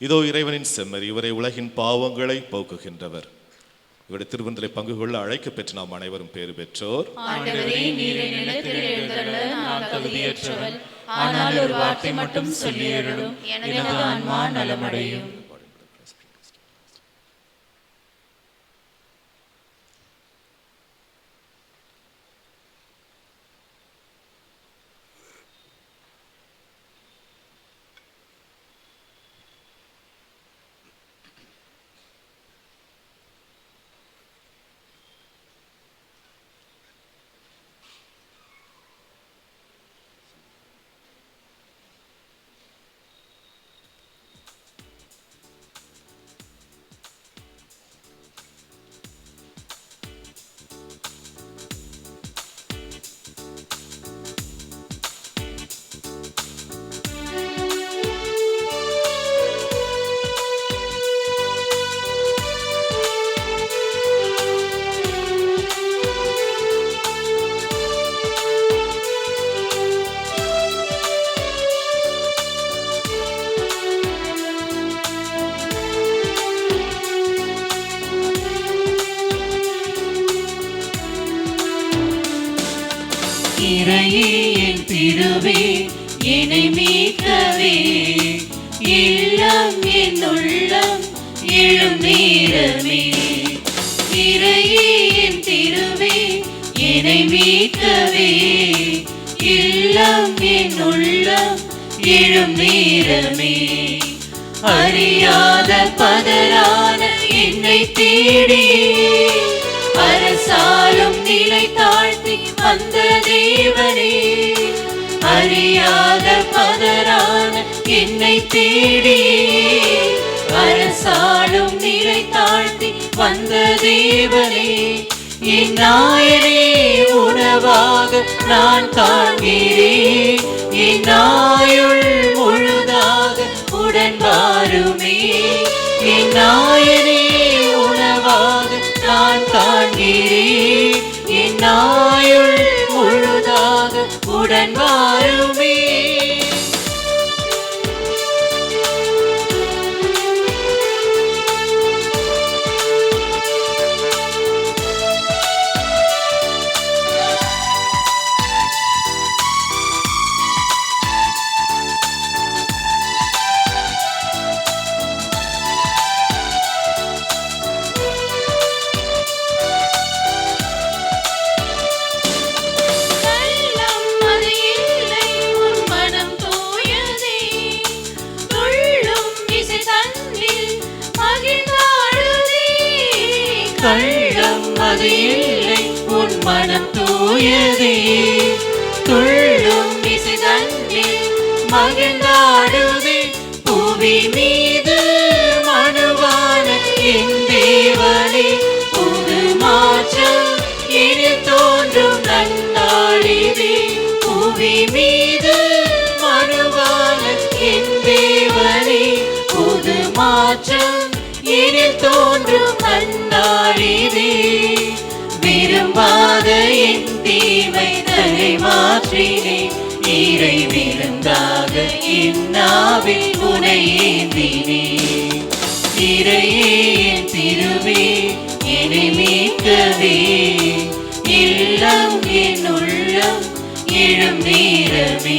இதோ இறைவனின் செம்மறி, இவரை உலகின் பாவங்களை போக்குகின்றவர். இவருடைய திருவிருந்திலே பங்கு கொள்ள அழைக்க பெற்று நாம் அனைவரும் பேறு பெற்றோர். ஆண்டவரே, நீர் என்னிடத்தில் எழுந்தருள நான் தகுதியற்றவள். ஆனால் ஒரு வார்த்தை மட்டும் சொல்லியருளும், எனது ஆன்மா நலமடையும். இறையே என் திருவே என்னை மீட்கவே, இல்லம் என் உள்ளம் எழும் நேரமே. இறையே என் திருவே என்னை மீட்கவே, இல்லம் என் உள்ளம் எழும் நேரமே. அறியாத பதரான என்னை தேடியே, அரசாலும் நிலை தாழ்த்தி வந்த தேவனே. அறியாத பதரான என்னை தேடியே, அரசாலும் நிலை தாழ்த்தி வந்த தேவனே. என் நாயனே உணவாக நான் காண்கிறேன், என் நாயுள் முழுதாக உடன் வாருமே. என் நாயனே உணவாக நான் காண்கிறேன், என் நாயுள் முழுதாக உடன் வாருமே. கள்ளம் அது இல்லை உன் மனம் தூயதே, துள்ளும் இசை தன்னில் மகிழ்ந்தாடுதே. புவி மீது மனுவான என் தேவனே, புது மாற்றம் எனில் தோன்றும் நன்னாளிதே. புவி மீது மனுவான என் தேவனே, புது மாற்றம் எனில் தோன்றும் நன்னாளிதே. விரும்பாத என் தீமை தலை மாற்றினேன், இறை விருந்தாக என் நாவில் உனை ஏந்தினேன். இறையே என் திருவே என்னை மீட்கவே, இல்லம் என் உள்ளம் எழும் நேரமே.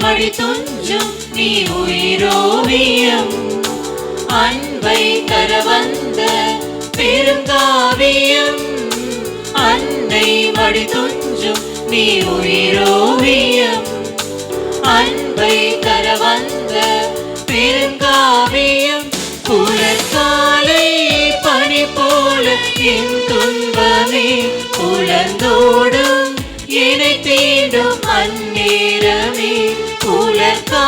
மடி துஞ்சும் நீ உயிரோவியம், அன்பை தர வந்த பெருங்காவியம். அன்னை மடி துஞ்சும் நீ உயிரோவியம், அன்பை தர வந்த பெருங்காவியம். புலற்காலை பனி போல என் துன்பமே புலந்தோடும் என்னை தீண்டும் அந்நேரமே. புலற்காலை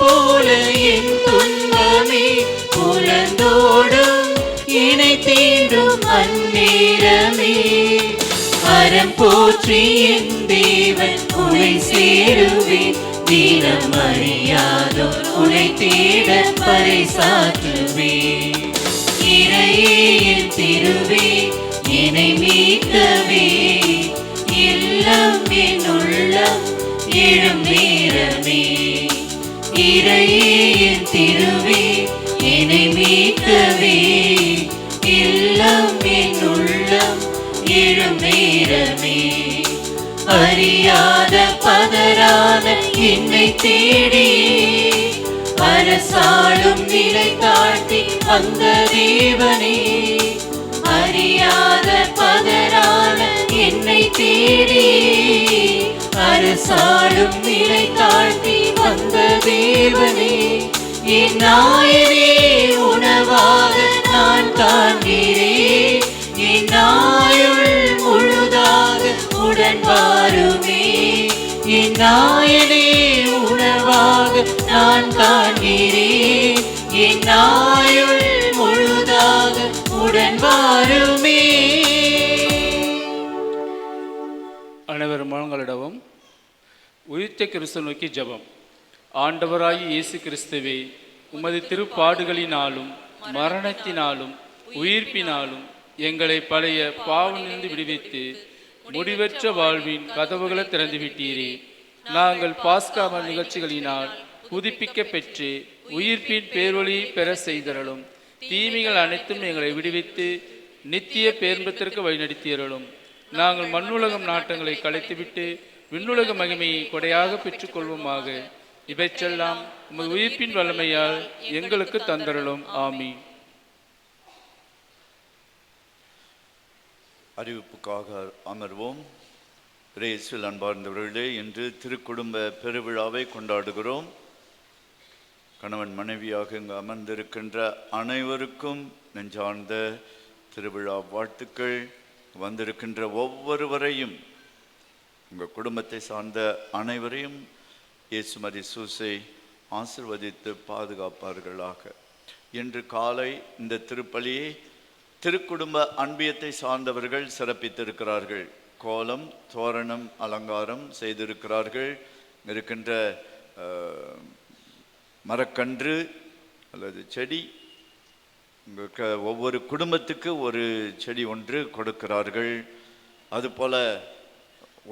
போல என் துன்பமே புலந்தோடும் இணை தீண்டும் அந்நேரமே. அறம் போற்றி என் தேவன் உனை சேருவேன், தினம் அறியாதோர் உனை தேட பறைசாற்றுவேன். இறையே என் திருவே என்னை மீட்கவே, இல்லம் என் உள்ளம் எழும் நேரமே. இறையே என் திருவே என்னை மீட்கவே, இல்லம் என் உள்ளம் எழும் நேரமே. அறியாத பதறாத என்னை தேடி அரசாளும் நிலை தாழ்த்தி வந்த தேவனே. அறியாத பதறாத என்னை தேடி அரசாளும் நிலை தாழ்த்தி வந்த தேவனே. என் நாயனே உணவாக நான் காண்கிறேன், என் ஆயுள் முழுதாக உடன் வாருமே. என் நாயனே உணவாக நான் காண்கிறேன், என் ஆயுள் முழுதாக உடன் வாருமே. அனைவரும் முழங்களிடவும். உயிர்த்த கிறிஸ்து நோக்கி ஜெபம். ஆண்டவராகிய இயேசு கிறிஸ்துவே, உமது திருப்பாடுகளினாலும் மரணத்தினாலும் உயிர்ப்பினாலும் எங்களை பழைய பாவனிலிருந்து விடுவித்து முடிவற்ற வாழ்வின் கதவுகளை திறந்துவிட்டீரே. நாங்கள் பாஸ்கா நிகழ்ச்சிகளினால் புதுப்பிக்க பெற்று உயிர்ப்பின் பேரொழியை பெற செய்தரலும். தீமைகள் அனைத்தும் எங்களை விடுவித்து நித்திய பேர்பத்திற்கு வழிநடத்தியறலும். நாங்கள் மண்ணுலகம் நாட்டங்களை கலைத்துவிட்டு விண்ணுலக மகிமையை கொடையாக பெற்றுக்கொள்வோமாக. இவைச்செல்லாம் உமது உயிர்ப்பின் வல்லமையால் எங்களுக்கு தந்தரலும். ஆமீன். அறிவிப்புக்காக அமர்வோம். இயேசுவில் அன்பார்ந்தவர்களே, இன்று திருக்குடும்ப பெருவிழாவை கொண்டாடுகிறோம். கணவன் மனைவியாக இங்கு அமர்ந்திருக்கின்ற அனைவருக்கும் நெஞ்சார்ந்த திருவிழா வாழ்த்துக்கள். வந்திருக்கின்ற ஒவ்வொருவரையும், உங்கள் குடும்பத்தை சார்ந்த அனைவரையும் இயேசுமதி சூசை ஆசிர்வதித்து பாதுகாப்பார்களாக. இன்று காலை இந்த திருப்பலியை திருக்குடும்ப அன்பியத்தை சார்ந்தவர்கள் சிறப்பித்திருக்கிறார்கள். கோலம், தோரணம், அலங்காரம் செய்திருக்கிறார்கள். இருக்கின்ற மரக்கன்று அல்லது செடி, ஒவ்வொரு குடும்பத்துக்கு ஒரு செடி ஒன்று கொடுக்கிறார்கள். அதுபோல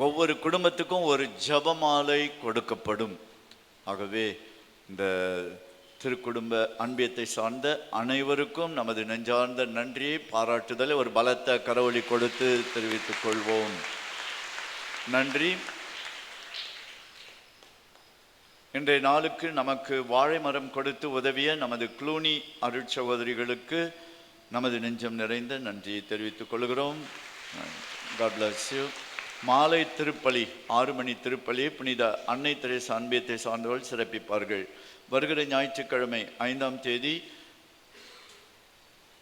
ஒவ்வொரு குடும்பத்துக்கும் ஒரு ஜபமாலை கொடுக்கப்படும். ஆகவே இந்த திருக்குடும்ப அன்பியத்தை சார்ந்த அனைவருக்கும் நமது நெஞ்சார்ந்த நன்றியை பாராட்டுதலை ஒரு பலத்த கரவொலி கொடுத்து தெரிவித்துக் கொள்வோம். நன்றி. இன்றைய நாளுக்கு நமக்கு வாழை மரம் கொடுத்து உதவிய நமது க்ளூனி அருட்சகோதரிகளுக்கு நமது நெஞ்சம் நிறைந்த நன்றியை தெரிவித்துக் கொள்கிறோம். God bless you. மாலை திருப்பலி 6 மணி திருப்பலி புனித அன்னை தெரேசா அன்பியத்தை சார்ந்தவர்கள் சிறப்பிப்பார்கள். வருகிற ஞாயிற்றுக்கிழமை 5ஆம் தேதி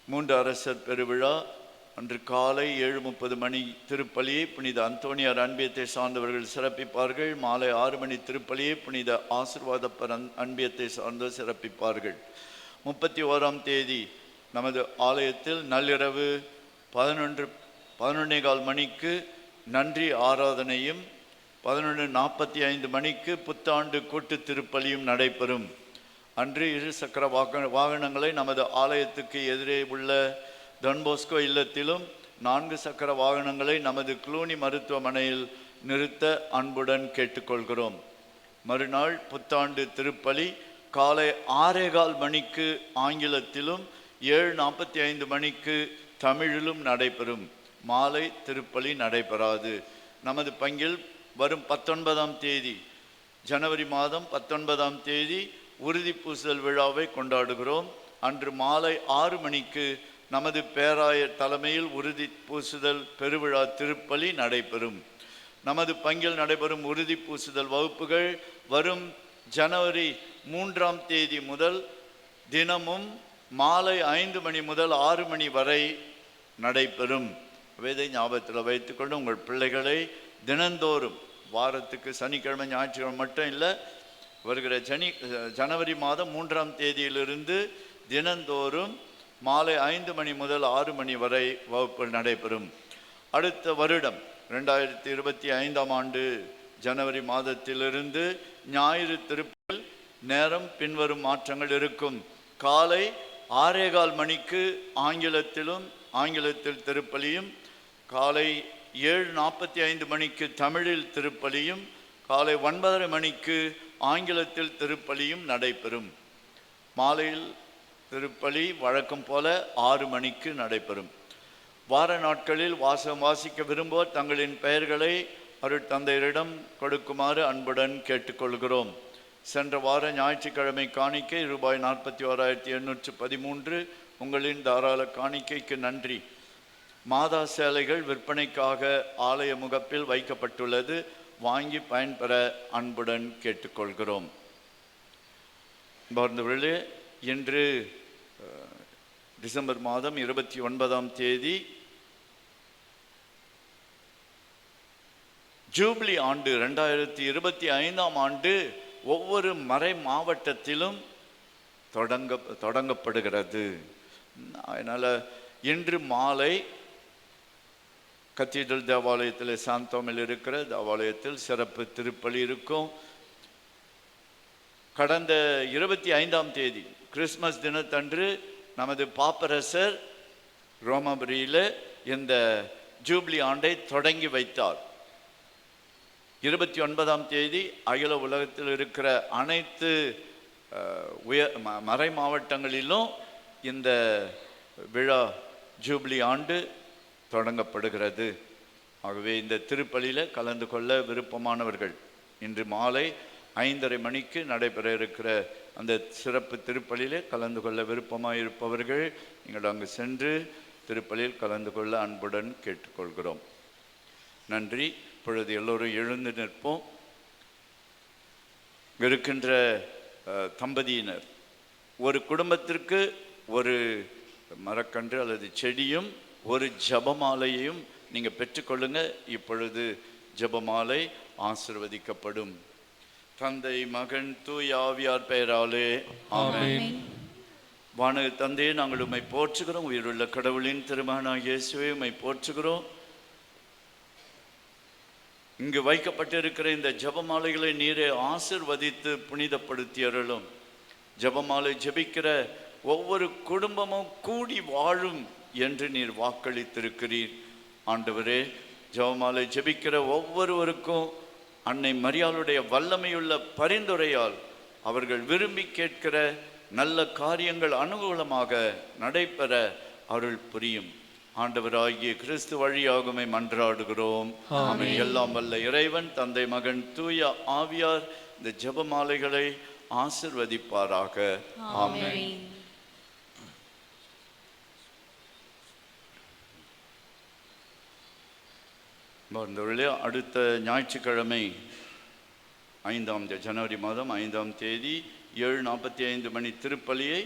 3 அரசர் பெருவிழா அன்று காலை 7:30 மணி திருப்பலியை புனித அந்தோணியார் அன்பியத்தை சார்ந்தவர்கள் சிறப்பிப்பார்கள். மாலை 6 மணி திருப்பலியை புனித ஆசீர்வாதப்பர் அன்பியத்தை சார்ந்தவர் சிறப்பிப்பார்கள். 31ஆம் தேதி நமது ஆலயத்தில் நள்ளிரவு 11:15 மணிக்கு நன்றி ஆராதனையும் 11:45 மணிக்கு புத்தாண்டு கூட்டு திருப்பலியும் நடைபெறும். அன்று 2 சக்கர வாகனங்களை நமது ஆலயத்துக்கு எதிரே உள்ள டன்போஸ்கோ இல்லத்திலும் 4 சக்கர வாகனங்களை நமது க்ளூனி மருத்துவமனையில் நிறுத்த அன்புடன் கேட்டுக்கொள்கிறோம். மறுநாள் புத்தாண்டு திருப்பலி காலை 6:15 மணிக்கு ஆங்கிலத்திலும் 7:45 மணிக்கு தமிழிலும் நடைபெறும். மாலை திருப்பலி நடைபெறாது. நமது பங்கில் வரும் 19ஆம் தேதி ஜனவரி மாதம் 19ஆம் தேதி உறுதி பூசுதல் விழாவை கொண்டாடுகிறோம். அன்று மாலை 6 மணிக்கு நமது பேராயர் தலைமையில் உறுதி பூசுதல் பெருவிழா திருப்பலி நடைபெறும். நமது பங்கில் நடைபெறும் உறுதி பூசுதல் வகுப்புகள் வரும் ஜனவரி 3ஆம் தேதி முதல் தினமும் மாலை 5 மணி முதல் 6 மணி வரை நடைபெறும். வேதை ஞாபகத்தில் வைத்துக்கொண்டு உங்கள் பிள்ளைகளை தினந்தோறும், வாரத்துக்கு சனிக்கிழமை ஞாயிற்றுக்கிழமை மட்டும் இல்லை, வருகிற ஜனவரி மாதம் 3ஆம் தேதியிலிருந்து தினந்தோறும் மாலை 5 மணி முதல் 6 மணி வரை வகுப்புகள் நடைபெறும். அடுத்த வருடம் 2025ஆம் ஆண்டு ஜனவரி மாதத்திலிருந்து ஞாயிறு திருப்பல் நேரம் பின்வரும் மாற்றங்கள் இருக்கும். காலை 6:15 மணிக்கு ஆங்கிலத்தில் திருப்பலியும், காலை 7:45 மணிக்கு தமிழில் திருப்பலியும், காலை 9:30 மணிக்கு ஆங்கிலத்தில் திருப்பலியும் நடைபெறும். மாலையில் திருப்பலி வழக்கம் போல 6 மணிக்கு நடைபெறும். வார நாட்களில் வாசிக்க விரும்புவோர் தங்களின் பெயர்களை அருட்தந்தையரிடம் கொடுக்குமாறு அன்புடன் கேட்டுக்கொள்கிறோம். சென்ற வார ஞாயிற்றுக்கிழமை காணிக்கை ரூபாய் 41,813. உங்களின் தாராள காணிக்கைக்கு நன்றி. மாதா சேலைகள் விற்பனைக்காக ஆலய முகப்பில் வைக்கப்பட்டுள்ளது. வாங்கி பயன்பெற அன்புடன் கேட்டுக்கொள்கிறோம். பார்ந்தவர்களே, இன்று டிசம்பர் மாதம் 29ஆம் தேதி ஜூப்ளி ஆண்டு 2025ஆம் ஆண்டு ஒவ்வொரு மறை மாவட்டத்திலும் தொடங்கப்படுகிறது. அதனால் இன்று மாலை கத்தீட்ரல் தேவாலயத்தில் சாந்தோமில் இருக்கிற தேவாலயத்தில் சிறப்பு திருப்பலி இருக்கும். கடந்த 25ஆம் தேதி கிறிஸ்மஸ் தினத்தன்று நமது பாப்பரசர் ரோமபுரியில் இந்த ஜூப்ளி ஆண்டை தொடங்கி வைத்தார். 29ஆம் தேதி அகில உலகத்தில் இருக்கிற அனைத்து மறை மாவட்டங்களிலும் இந்த விழா ஜூப்ளி ஆண்டு தொடங்கப்படுகிறது. ஆகவே இந்த திருப்பலியில் கலந்து கொள்ள விருப்பமானவர்கள் இன்று மாலை 5:30 மணிக்கு நடைபெற இருக்கிற அந்த சிறப்பு திருப்பலியிலே கலந்து கொள்ள விருப்பமாயிருப்பவர்கள் நீங்கள் அங்கு சென்று திருப்பலியில் கலந்து கொள்ள அன்புடன் கேட்டுக்கொள்கிறோம். நன்றி. இப்பொழுது எல்லோரும் எழுந்து நிற்போம். இருக்கின்ற தம்பதியினர் ஒரு குடும்பத்திற்கு ஒரு மரக்கன்று அல்லது செடியும் ஒரு ஜபமாலையையும் நீங்கள் பெற்றுக்கொள்ளுங்க. இப்பொழுது ஜபமாலை ஆசீர்வதிக்கப்படும். தந்தை, மகன், தூய ஆவியார் பெயராலே ஆமென். வானக தந்தையே, நாங்கள் உம்மை போற்றுகிறோம். உயிருள்ள கடவுளின் திருமகனாகிய இயேசுவே உம்மை போற்றுகிறோம். இங்கு வைக்கப்பட்டிருக்கிற இந்த ஜபமாலைகளை நீரே ஆசீர்வதித்து புனிதப்படுத்தி அருளும். ஜபமாலை ஜபிக்கிற ஒவ்வொரு குடும்பமும் கூடி வாழும் என்று நீர் வாக்களித்திருக்கிறீர். ஆண்டவரே, ஜபமாலை ஜபிக்கிற ஒவ்வொருவருக்கும் அன்னை மரியாளுடைய வல்லமையுள்ள பரிந்துரையால் அவர்கள் விரும்பி கேட்கிற நல்ல காரியங்கள் அனுகூலமாக நடைபெற அருள் புரியும். ஆண்டவராகிய கிறிஸ்து வழியாகுமே மன்றாடுகிறோம். ஆமென். எல்லாம் வல்ல இறைவன் தந்தை, மகன், தூய ஆவியார் இந்த ஜெபமாலைகளை ஆசிர்வதிப்பாராக. ஆமென். அடுத்த ஞாயிற்றுக்கிழமை ஜனவரி மாதம் 5ஆம் தேதி 7:45 மணி திருப்பலியை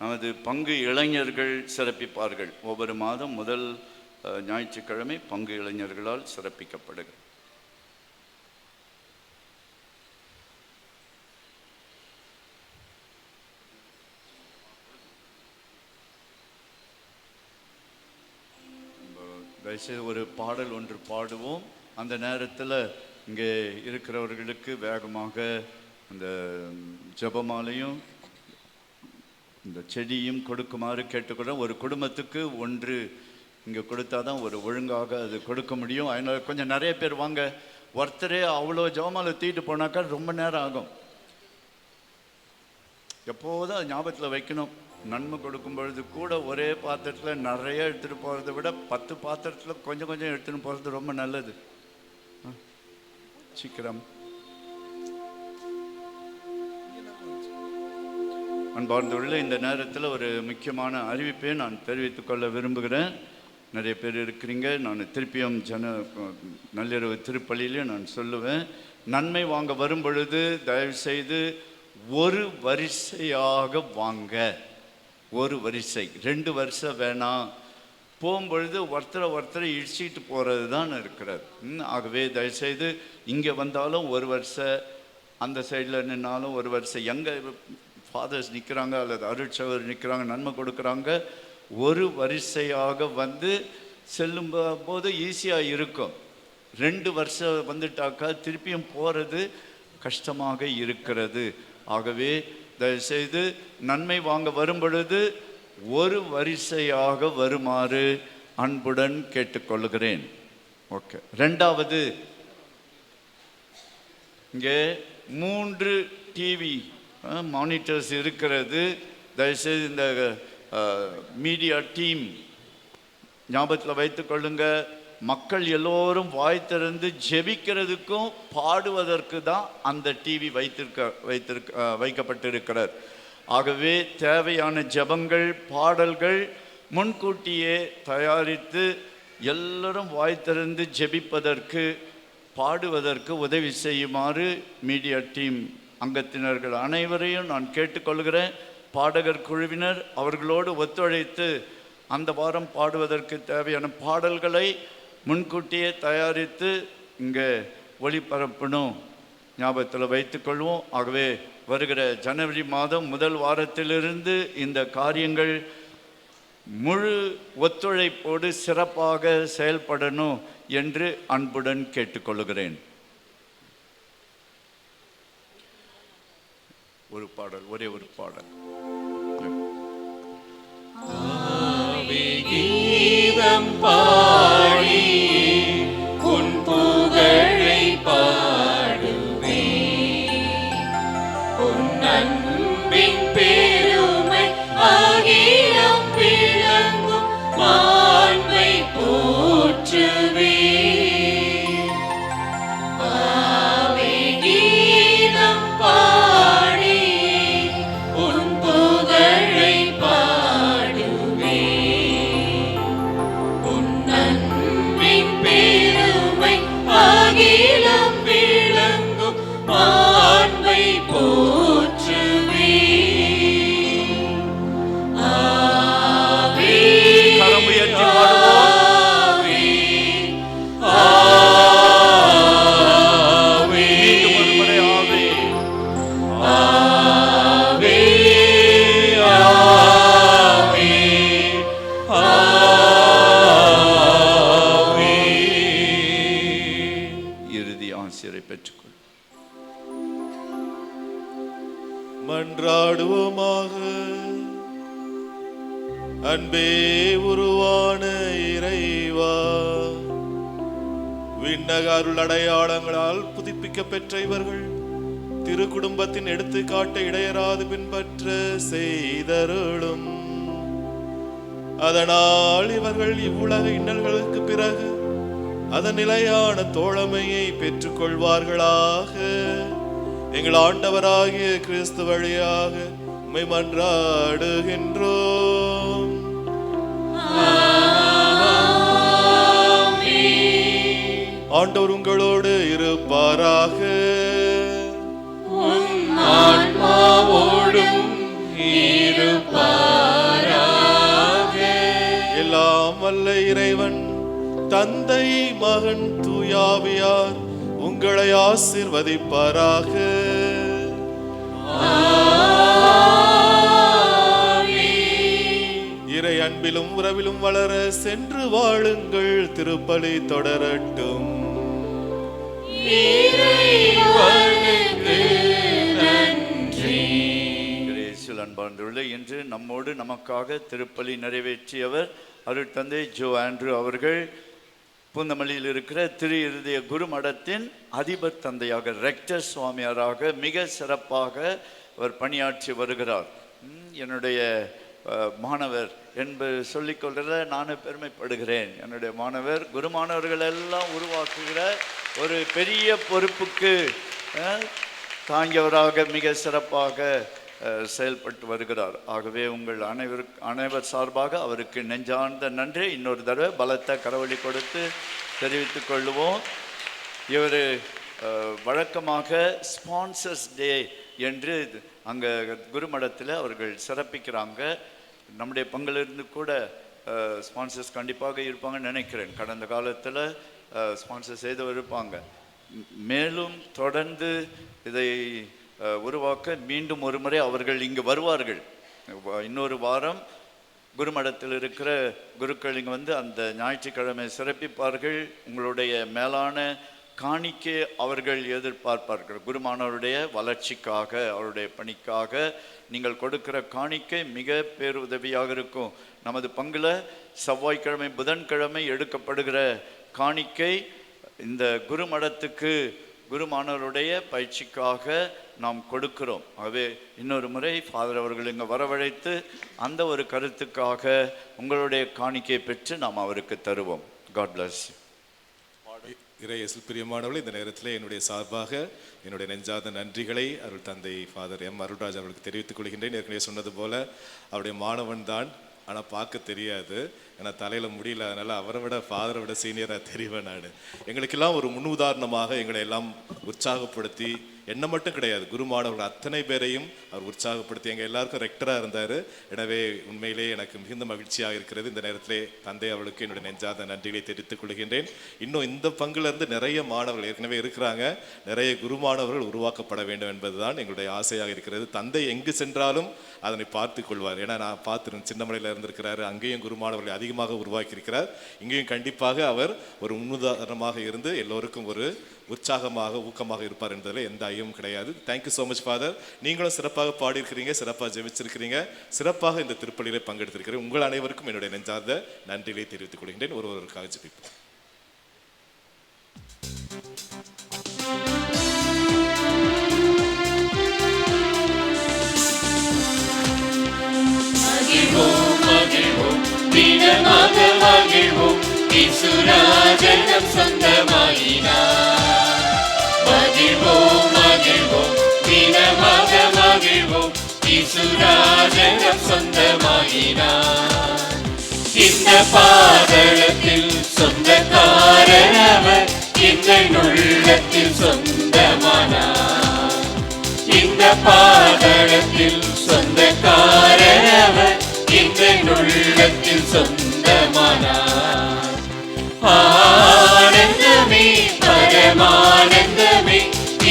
நமது பங்கு இளைஞர்கள் சிறப்பிப்பார்கள். ஒவ்வொரு மாதம் முதல் ஞாயிற்றுக்கிழமை பங்கு இளைஞர்களால் சிறப்பிக்கப்படுகிறது. தயவுசெய்து ஒரு பாடல் ஒன்று பாடுவோம். அந்த நேரத்தில் இங்கே இருக்கிறவர்களுக்கு வேகமாக அந்த ஜெபமாலையும் இந்த செடியும் கொடுக்குமாறு கேட்டுக்கிறோம். ஒரு குடும்பத்துக்கு ஒன்று இங்கே கொடுத்தா தான் ஒரு ஒழுங்காக அது கொடுக்க முடியும். அதனால் கொஞ்சம் நிறைய பேர் வாங்க. ஒருத்தரே அவ்வளோ ஜெபமாலை தூக்கிட்டு போனாக்கா ரொம்ப நேரம் ஆகும். எப்போதும் அது ஞாபகத்தில் வைக்கணும். நன்மை கொடுக்கும் பொழுது கூட ஒரே பாத்திரத்தில் நிறைய எடுத்துகிட்டு போகிறத விட 10 பாத்திரத்தில் கொஞ்சம் கொஞ்சம் எடுத்துகிட்டு போகிறது ரொம்ப நல்லது. சீக்கிரம். அன்பார்ந்தவர்களே, இந்த நேரத்தில் ஒரு முக்கியமான அறிவிப்பை நான் தெரிவித்துக் கொள்ள விரும்புகிறேன். நிறைய பேர் இருக்கிறீங்க. நான் திருப்பியும் நள்ளிரவு திருப்பலியிலே நான் சொல்லுவேன். நன்மை வாங்க வரும் பொழுது தயவுசெய்து ஒரு வரிசையாக வாங்க. ஒரு வரிசை, 2 வரிசை வேணாம். போகும்பொழுது ஒருத்தரை இடிச்சிட்டு போகிறது தான் இருக்கிறது. ஆகவே தயவுசெய்து இங்கே வந்தாலும் ஒரு வரிசை, அந்த சைடில் நின்னாலும் ஒரு வரிசை எங்கே ஃபாதர்ஸ் நிற்கிறாங்க அல்லது அருட்சவர் நிற்கிறாங்க, நன்மை கொடுக்குறாங்க, ஒரு வரிசையாக வந்து செல்லும் போது ஈஸியாக இருக்கும். 2 வருஷம் வந்துட்டாக்கா திருப்பியும் போகிறது கஷ்டமாக இருக்கிறது. ஆகவே தயவுசெய்து நன்மை வாங்க வரும் பொழுது ஒரு வரிசையாக வருமாறு அன்புடன் கேட்டுக்கொள்கிறேன். ஓகே. 2வது, இங்கே 3 டிவி மானிட்டர்ஸ் இருக்கிறது. தயவுசெய்து இந்த மீடியா டீம் ஞாபகத்தில் வைத்துக்கொள்ளுங்க. மக்கள் எல்லோரும் வாய் திறந்து ஜெபிக்கிறதுக்கும் பாடுவதற்கு தான் அந்த டிவி வைக்கப்பட்டிருக்கிறார். ஆகவே தேவையான ஜெபங்கள், பாடல்கள் முன்கூட்டியே தயாரித்து எல்லோரும் வாய் திறந்து ஜெபிப்பதற்கு, பாடுவதற்கு உதவி செய்யுமாறு மீடியா டீம் அங்கத்தினர்கள் அனைவரையும் நான் கேட்டுக்கொள்கிறேன். பாடகர் குழுவினர் அவர்களோடு ஒத்துழைத்து அந்த வாரம் பாடுவதற்கு தேவையான பாடல்களை முன்கூட்டியே தயாரித்து இங்கே ஒளிபரப்பணும், ஞாபகத்தில் வைத்துக்கொள்வோம். ஆகவே வருகிற ஜனவரி மாதம் முதல் வாரத்திலிருந்து இந்த காரியங்கள் முழு ஒத்துழைப்போடு சிறப்பாக செயல்படணும் என்று அன்புடன் கேட்டுக்கொள்கிறேன். ஒரு பாடல், ஒரே ஒரு பாடல். கீதம் பாடி உன் புகழை பாடுவே, உன் அன்பின் பெருமை அகிலம் விளங்கும் மாண்பை போற்றுவே. ஆவே கீதம் பாடி உன் புகழை பாடுவே, உன் அன்பின் பெருமை அகிலம் விளங்கும் மாண்பை போற்றுவே. ஆவே கரம் உயர்த்தி பாடுவோம். மீண்டும் ஒரு முறை ஆவே. இறுதி ஆசிரியரை பெற்றுக்கொள். மன்றாடுவோமாக. அன்பே உருவான இறைவா, விண்ணக அருள் அடையாளங்களால் புதுப்பிக்க பெற்ற இவர்கள் திரு குடும்பத்தின் எடுத்துக்காட்டை இடையராது பின்பற்ற செய்தருளும். அதனால் இவர்கள் இவ்வுலக இன்னல்களுக்கு பிறகு அதன் நிலையான தோழமையை பெற்றுக் கொள்வார்களாக. எங்கள் ஆண்டவராகிய கிறிஸ்து வழியாக உம்மை மன்றாடுகின்றோம். ஆண்டவர் உங்களோடு இருப்பாராக. ஆன்மாவோடும் இருப்பாராக. எல்லாம் வல்ல இறைவன் தந்தை, மகன், தூயாவியார் உங்களை ஆசீர்வதிப்பாராக. இறை அன்பிலும் உறவிலும் வளர சென்று வாழுங்கள். திருப்பலி தொடரட்டும். இயேசுவில் அன்பார்ந்தவர்களே, இன்று நம்மோடு நமக்காக திருப்பலி நிறைவேற்றியவர் அருட்தந்தை ஜோ ஆண்ட்ரூ அவர்கள் பூந்தமல்லியில் இருக்கிற திரு இருதய குருமடத்தின் அதிபர் தந்தையாக, ரெக்டர் சுவாமியாராக மிக சிறப்பாக அவர் பணியாற்றி வருகிறார். என்னுடைய மாணவர் என்பது சொல்லிக்கொள்கிற நானும் பெருமைப்படுகிறேன். என்னுடைய மாணவர், குருமானவர்கள் எல்லாம் உருவாக்குகிற ஒரு பெரிய பொறுப்புக்கு தாங்கியவராக மிக சிறப்பாக செயல்பட்டு வருகிறார். ஆகவே உங்கள் அனைவர் சார்பாக அவருக்கு நெஞ்சார்ந்த நன்றி இன்னொரு தடவை பலத்த கரவொலி கொடுத்து தெரிவித்துக் கொள்ளுவோம். இவர் வழக்கமாக ஸ்பான்சர்ஸ் டே என்று அங்கே குருமடத்தில் அவர்கள் சிறப்பிக்கிறாங்க. நம்முடைய பங்கிலிருந்து கூட ஸ்பான்சர்ஸ் கண்டிப்பாக இருப்பாங்கன்னு நினைக்கிறேன். கடந்த காலத்தில் ஸ்பான்சர் செய்தவர் இருப்பாங்க. மேலும் தொடர்ந்து இதை உருவாக்க மீண்டும் ஒரு முறை அவர்கள் இங்கு வருவார்கள். இன்னொரு வாரம் குருமடத்தில் இருக்கிற குருக்கள் இங்கே வந்து அந்த ஞாயிற்றுக்கிழமை சிறப்பிப்பார்கள். உங்களுடைய மேலான காணிக்கை அவர்கள் எதிர்பார்ப்பார்கள். குருமானவருடைய வளர்ச்சிக்காக, அவருடைய பணிக்காக நீங்கள் கொடுக்கிற காணிக்கை மிக பேருதவியாக இருக்கும். நமது பங்கில் செவ்வாய்க்கிழமை புதன்கிழமை எடுக்கப்படுகிற காணிக்கை இந்த குருமடத்துக்கு குருமானவருடைய பயிற்சிக்காக நாம் கொடுக்கிறோம். ஆகவே இன்னொரு முறை ஃபாதர் அவர்கள் இங்கே வரவழைத்து அந்த ஒரு கருத்துக்காக உங்களுடைய காணிக்கையை பெற்று நாம் அவருக்கு தருவோம். God bless. இறையேசுவில் பிரியமானவர்களே, இந்த நேரத்தில் என்னுடைய சார்பாக என்னுடைய நெஞ்சார்ந்த நன்றிகளை அருள் தந்தை ஃபாதர் எம் அருள்ராஜ் அவர்களுக்கு தெரிவித்துக் கொள்கின்றேன். ஏற்கனவே சொன்னது போல அவருடைய மாணவன் தான், ஆனால் பார்க்க தெரியாது, ஏன்னா தலையில் முடியல, அதனால் அவரை விட ஃபாதரை விட சீனியராக தெரிவேன் நான். எங்களுக்கெல்லாம் ஒரு முன் உதாரணமாக எங்களை எல்லாம் உற்சாகப்படுத்தி, என்ன மட்டும் கிடையாது, குருமானவர்கள் அத்தனை பேரையும் அவர் உற்சாகப்படுத்தி எங்கள் எல்லாருக்கும் ரெக்டராக இருந்தார். எனவே உண்மையிலே எனக்கு மிகுந்த மகிழ்ச்சியாக இருக்கிறது. இந்த நேரத்திலே தந்தை அவர்களுக்கு என்னுடைய நெஞ்சார்ந்த நன்றிகளை தெரிவித்துக் கொள்கின்றேன். இன்னும் இந்த பங்கிலிருந்து நிறைய மாணவர்கள் ஏற்கனவே இருக்கிறாங்க, நிறைய குருமானவர்கள் உருவாக்கப்பட வேண்டும் என்பதுதான் எங்களுடைய ஆசையாக இருக்கிறது. தந்தை எங்கு சென்றாலும் அதனை பார்த்து கொள்வார். ஏன்னா நான் பார்த்துருந்தேன், சின்னமலையில் இருந்திருக்கிறாரு, அங்கேயும் குருமானவர்களை அதிகமாக உருவாக்கியிருக்கிறார். இங்கேயும் கண்டிப்பாக அவர் ஒரு முன்னுதாரணமாக இருந்து எல்லோருக்கும் ஒரு உற்சாகமாக ஊக்கமாக இருப்பார் என்பதில் எந்த ஐயமும் கிடையாது. Thank you so much father. நீங்களும் சிறப்பாக பாடியிருக்கிறீங்க, சிறப்பாக ஜெபிச்சிருக்கிறீங்க, சிறப்பாக இந்த திருப்பலியிலே பங்கெடுத்திருக்கிறேன். உங்கள் அனைவருக்கும் என்னுடைய நெஞ்சார்ந்த நன்றிகளை தெரிவித்துக் கொள்கின்றேன். ஒருவருக்காக ஜெபிப்போம். மகிழ்வோம் மகிழ்வோம் தினமாக மகிழ்வோம், இசுராஜனம் சொந்தமாயினார். மகிழ்வோம் மகிழ்வோம் தினமாக மகிழ்வோம், இசுராஜனம் சொந்தமாயினார். இந்த பாதளத்தில் சொந்தக்காரர் அவர், எங்கள் உள்ளத்தில் சொந்தமானார். இந்த பாதளத்தில் சொந்தக்காரர் அவர், எங்கள் உள்ளத்தில் சொந்தமானார். ஆனந்தமே பரமானந்தமே,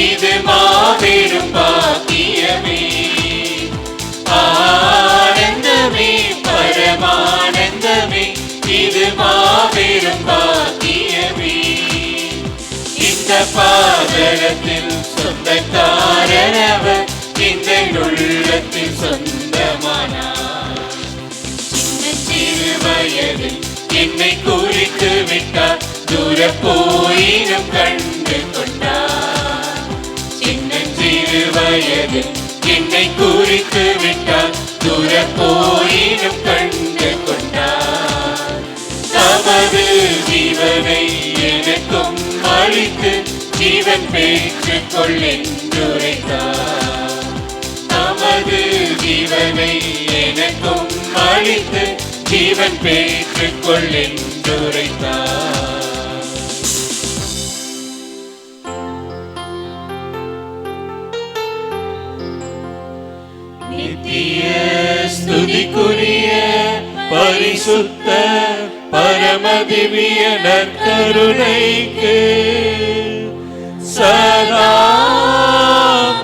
இது மாபெரும் பாக்கியமே. ஆனந்தமே பரமானந்தமே, இது மாபெரும் பாக்கியமே. இந்த பாதளத்தில் சொந்தக்காரர் அவர், எங்கள் உள்ளத்தில் சொந்தமானார். சிறு வயதில் என்னை குறித்து விட்டார், தூர போயினும் கண்டு கொண்டார். சிறு வயதில் என்னை குறித்து விட்டார், தூர போயினும் கண்டு கொண்டார். தமது ஜீவனை எனக்கும் அளித்து ஜீவன் பெற்றுக் கொள்ளென்றுரைத்தார். தமது ஜீவனை எனக்கும் அளித்து ஜீவன் பெற்றுக் கொள்ளென்றுரைத்தார். நித்திய ஸ்துதிக்குரிய பரிசுத்த பரமதிவிய நற்கருணைக்கு சதா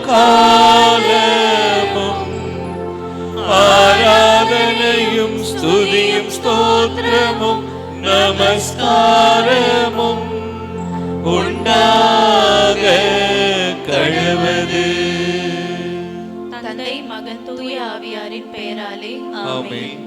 காலமும் ஆராதனையும் ஸ்துதியும் ஸ்தோத்திரமும் நமஸ்காரமும் உண்டாக கடவது. தந்தை மகன் தூய ஆவியாரின் பெயராலே ஆமென்.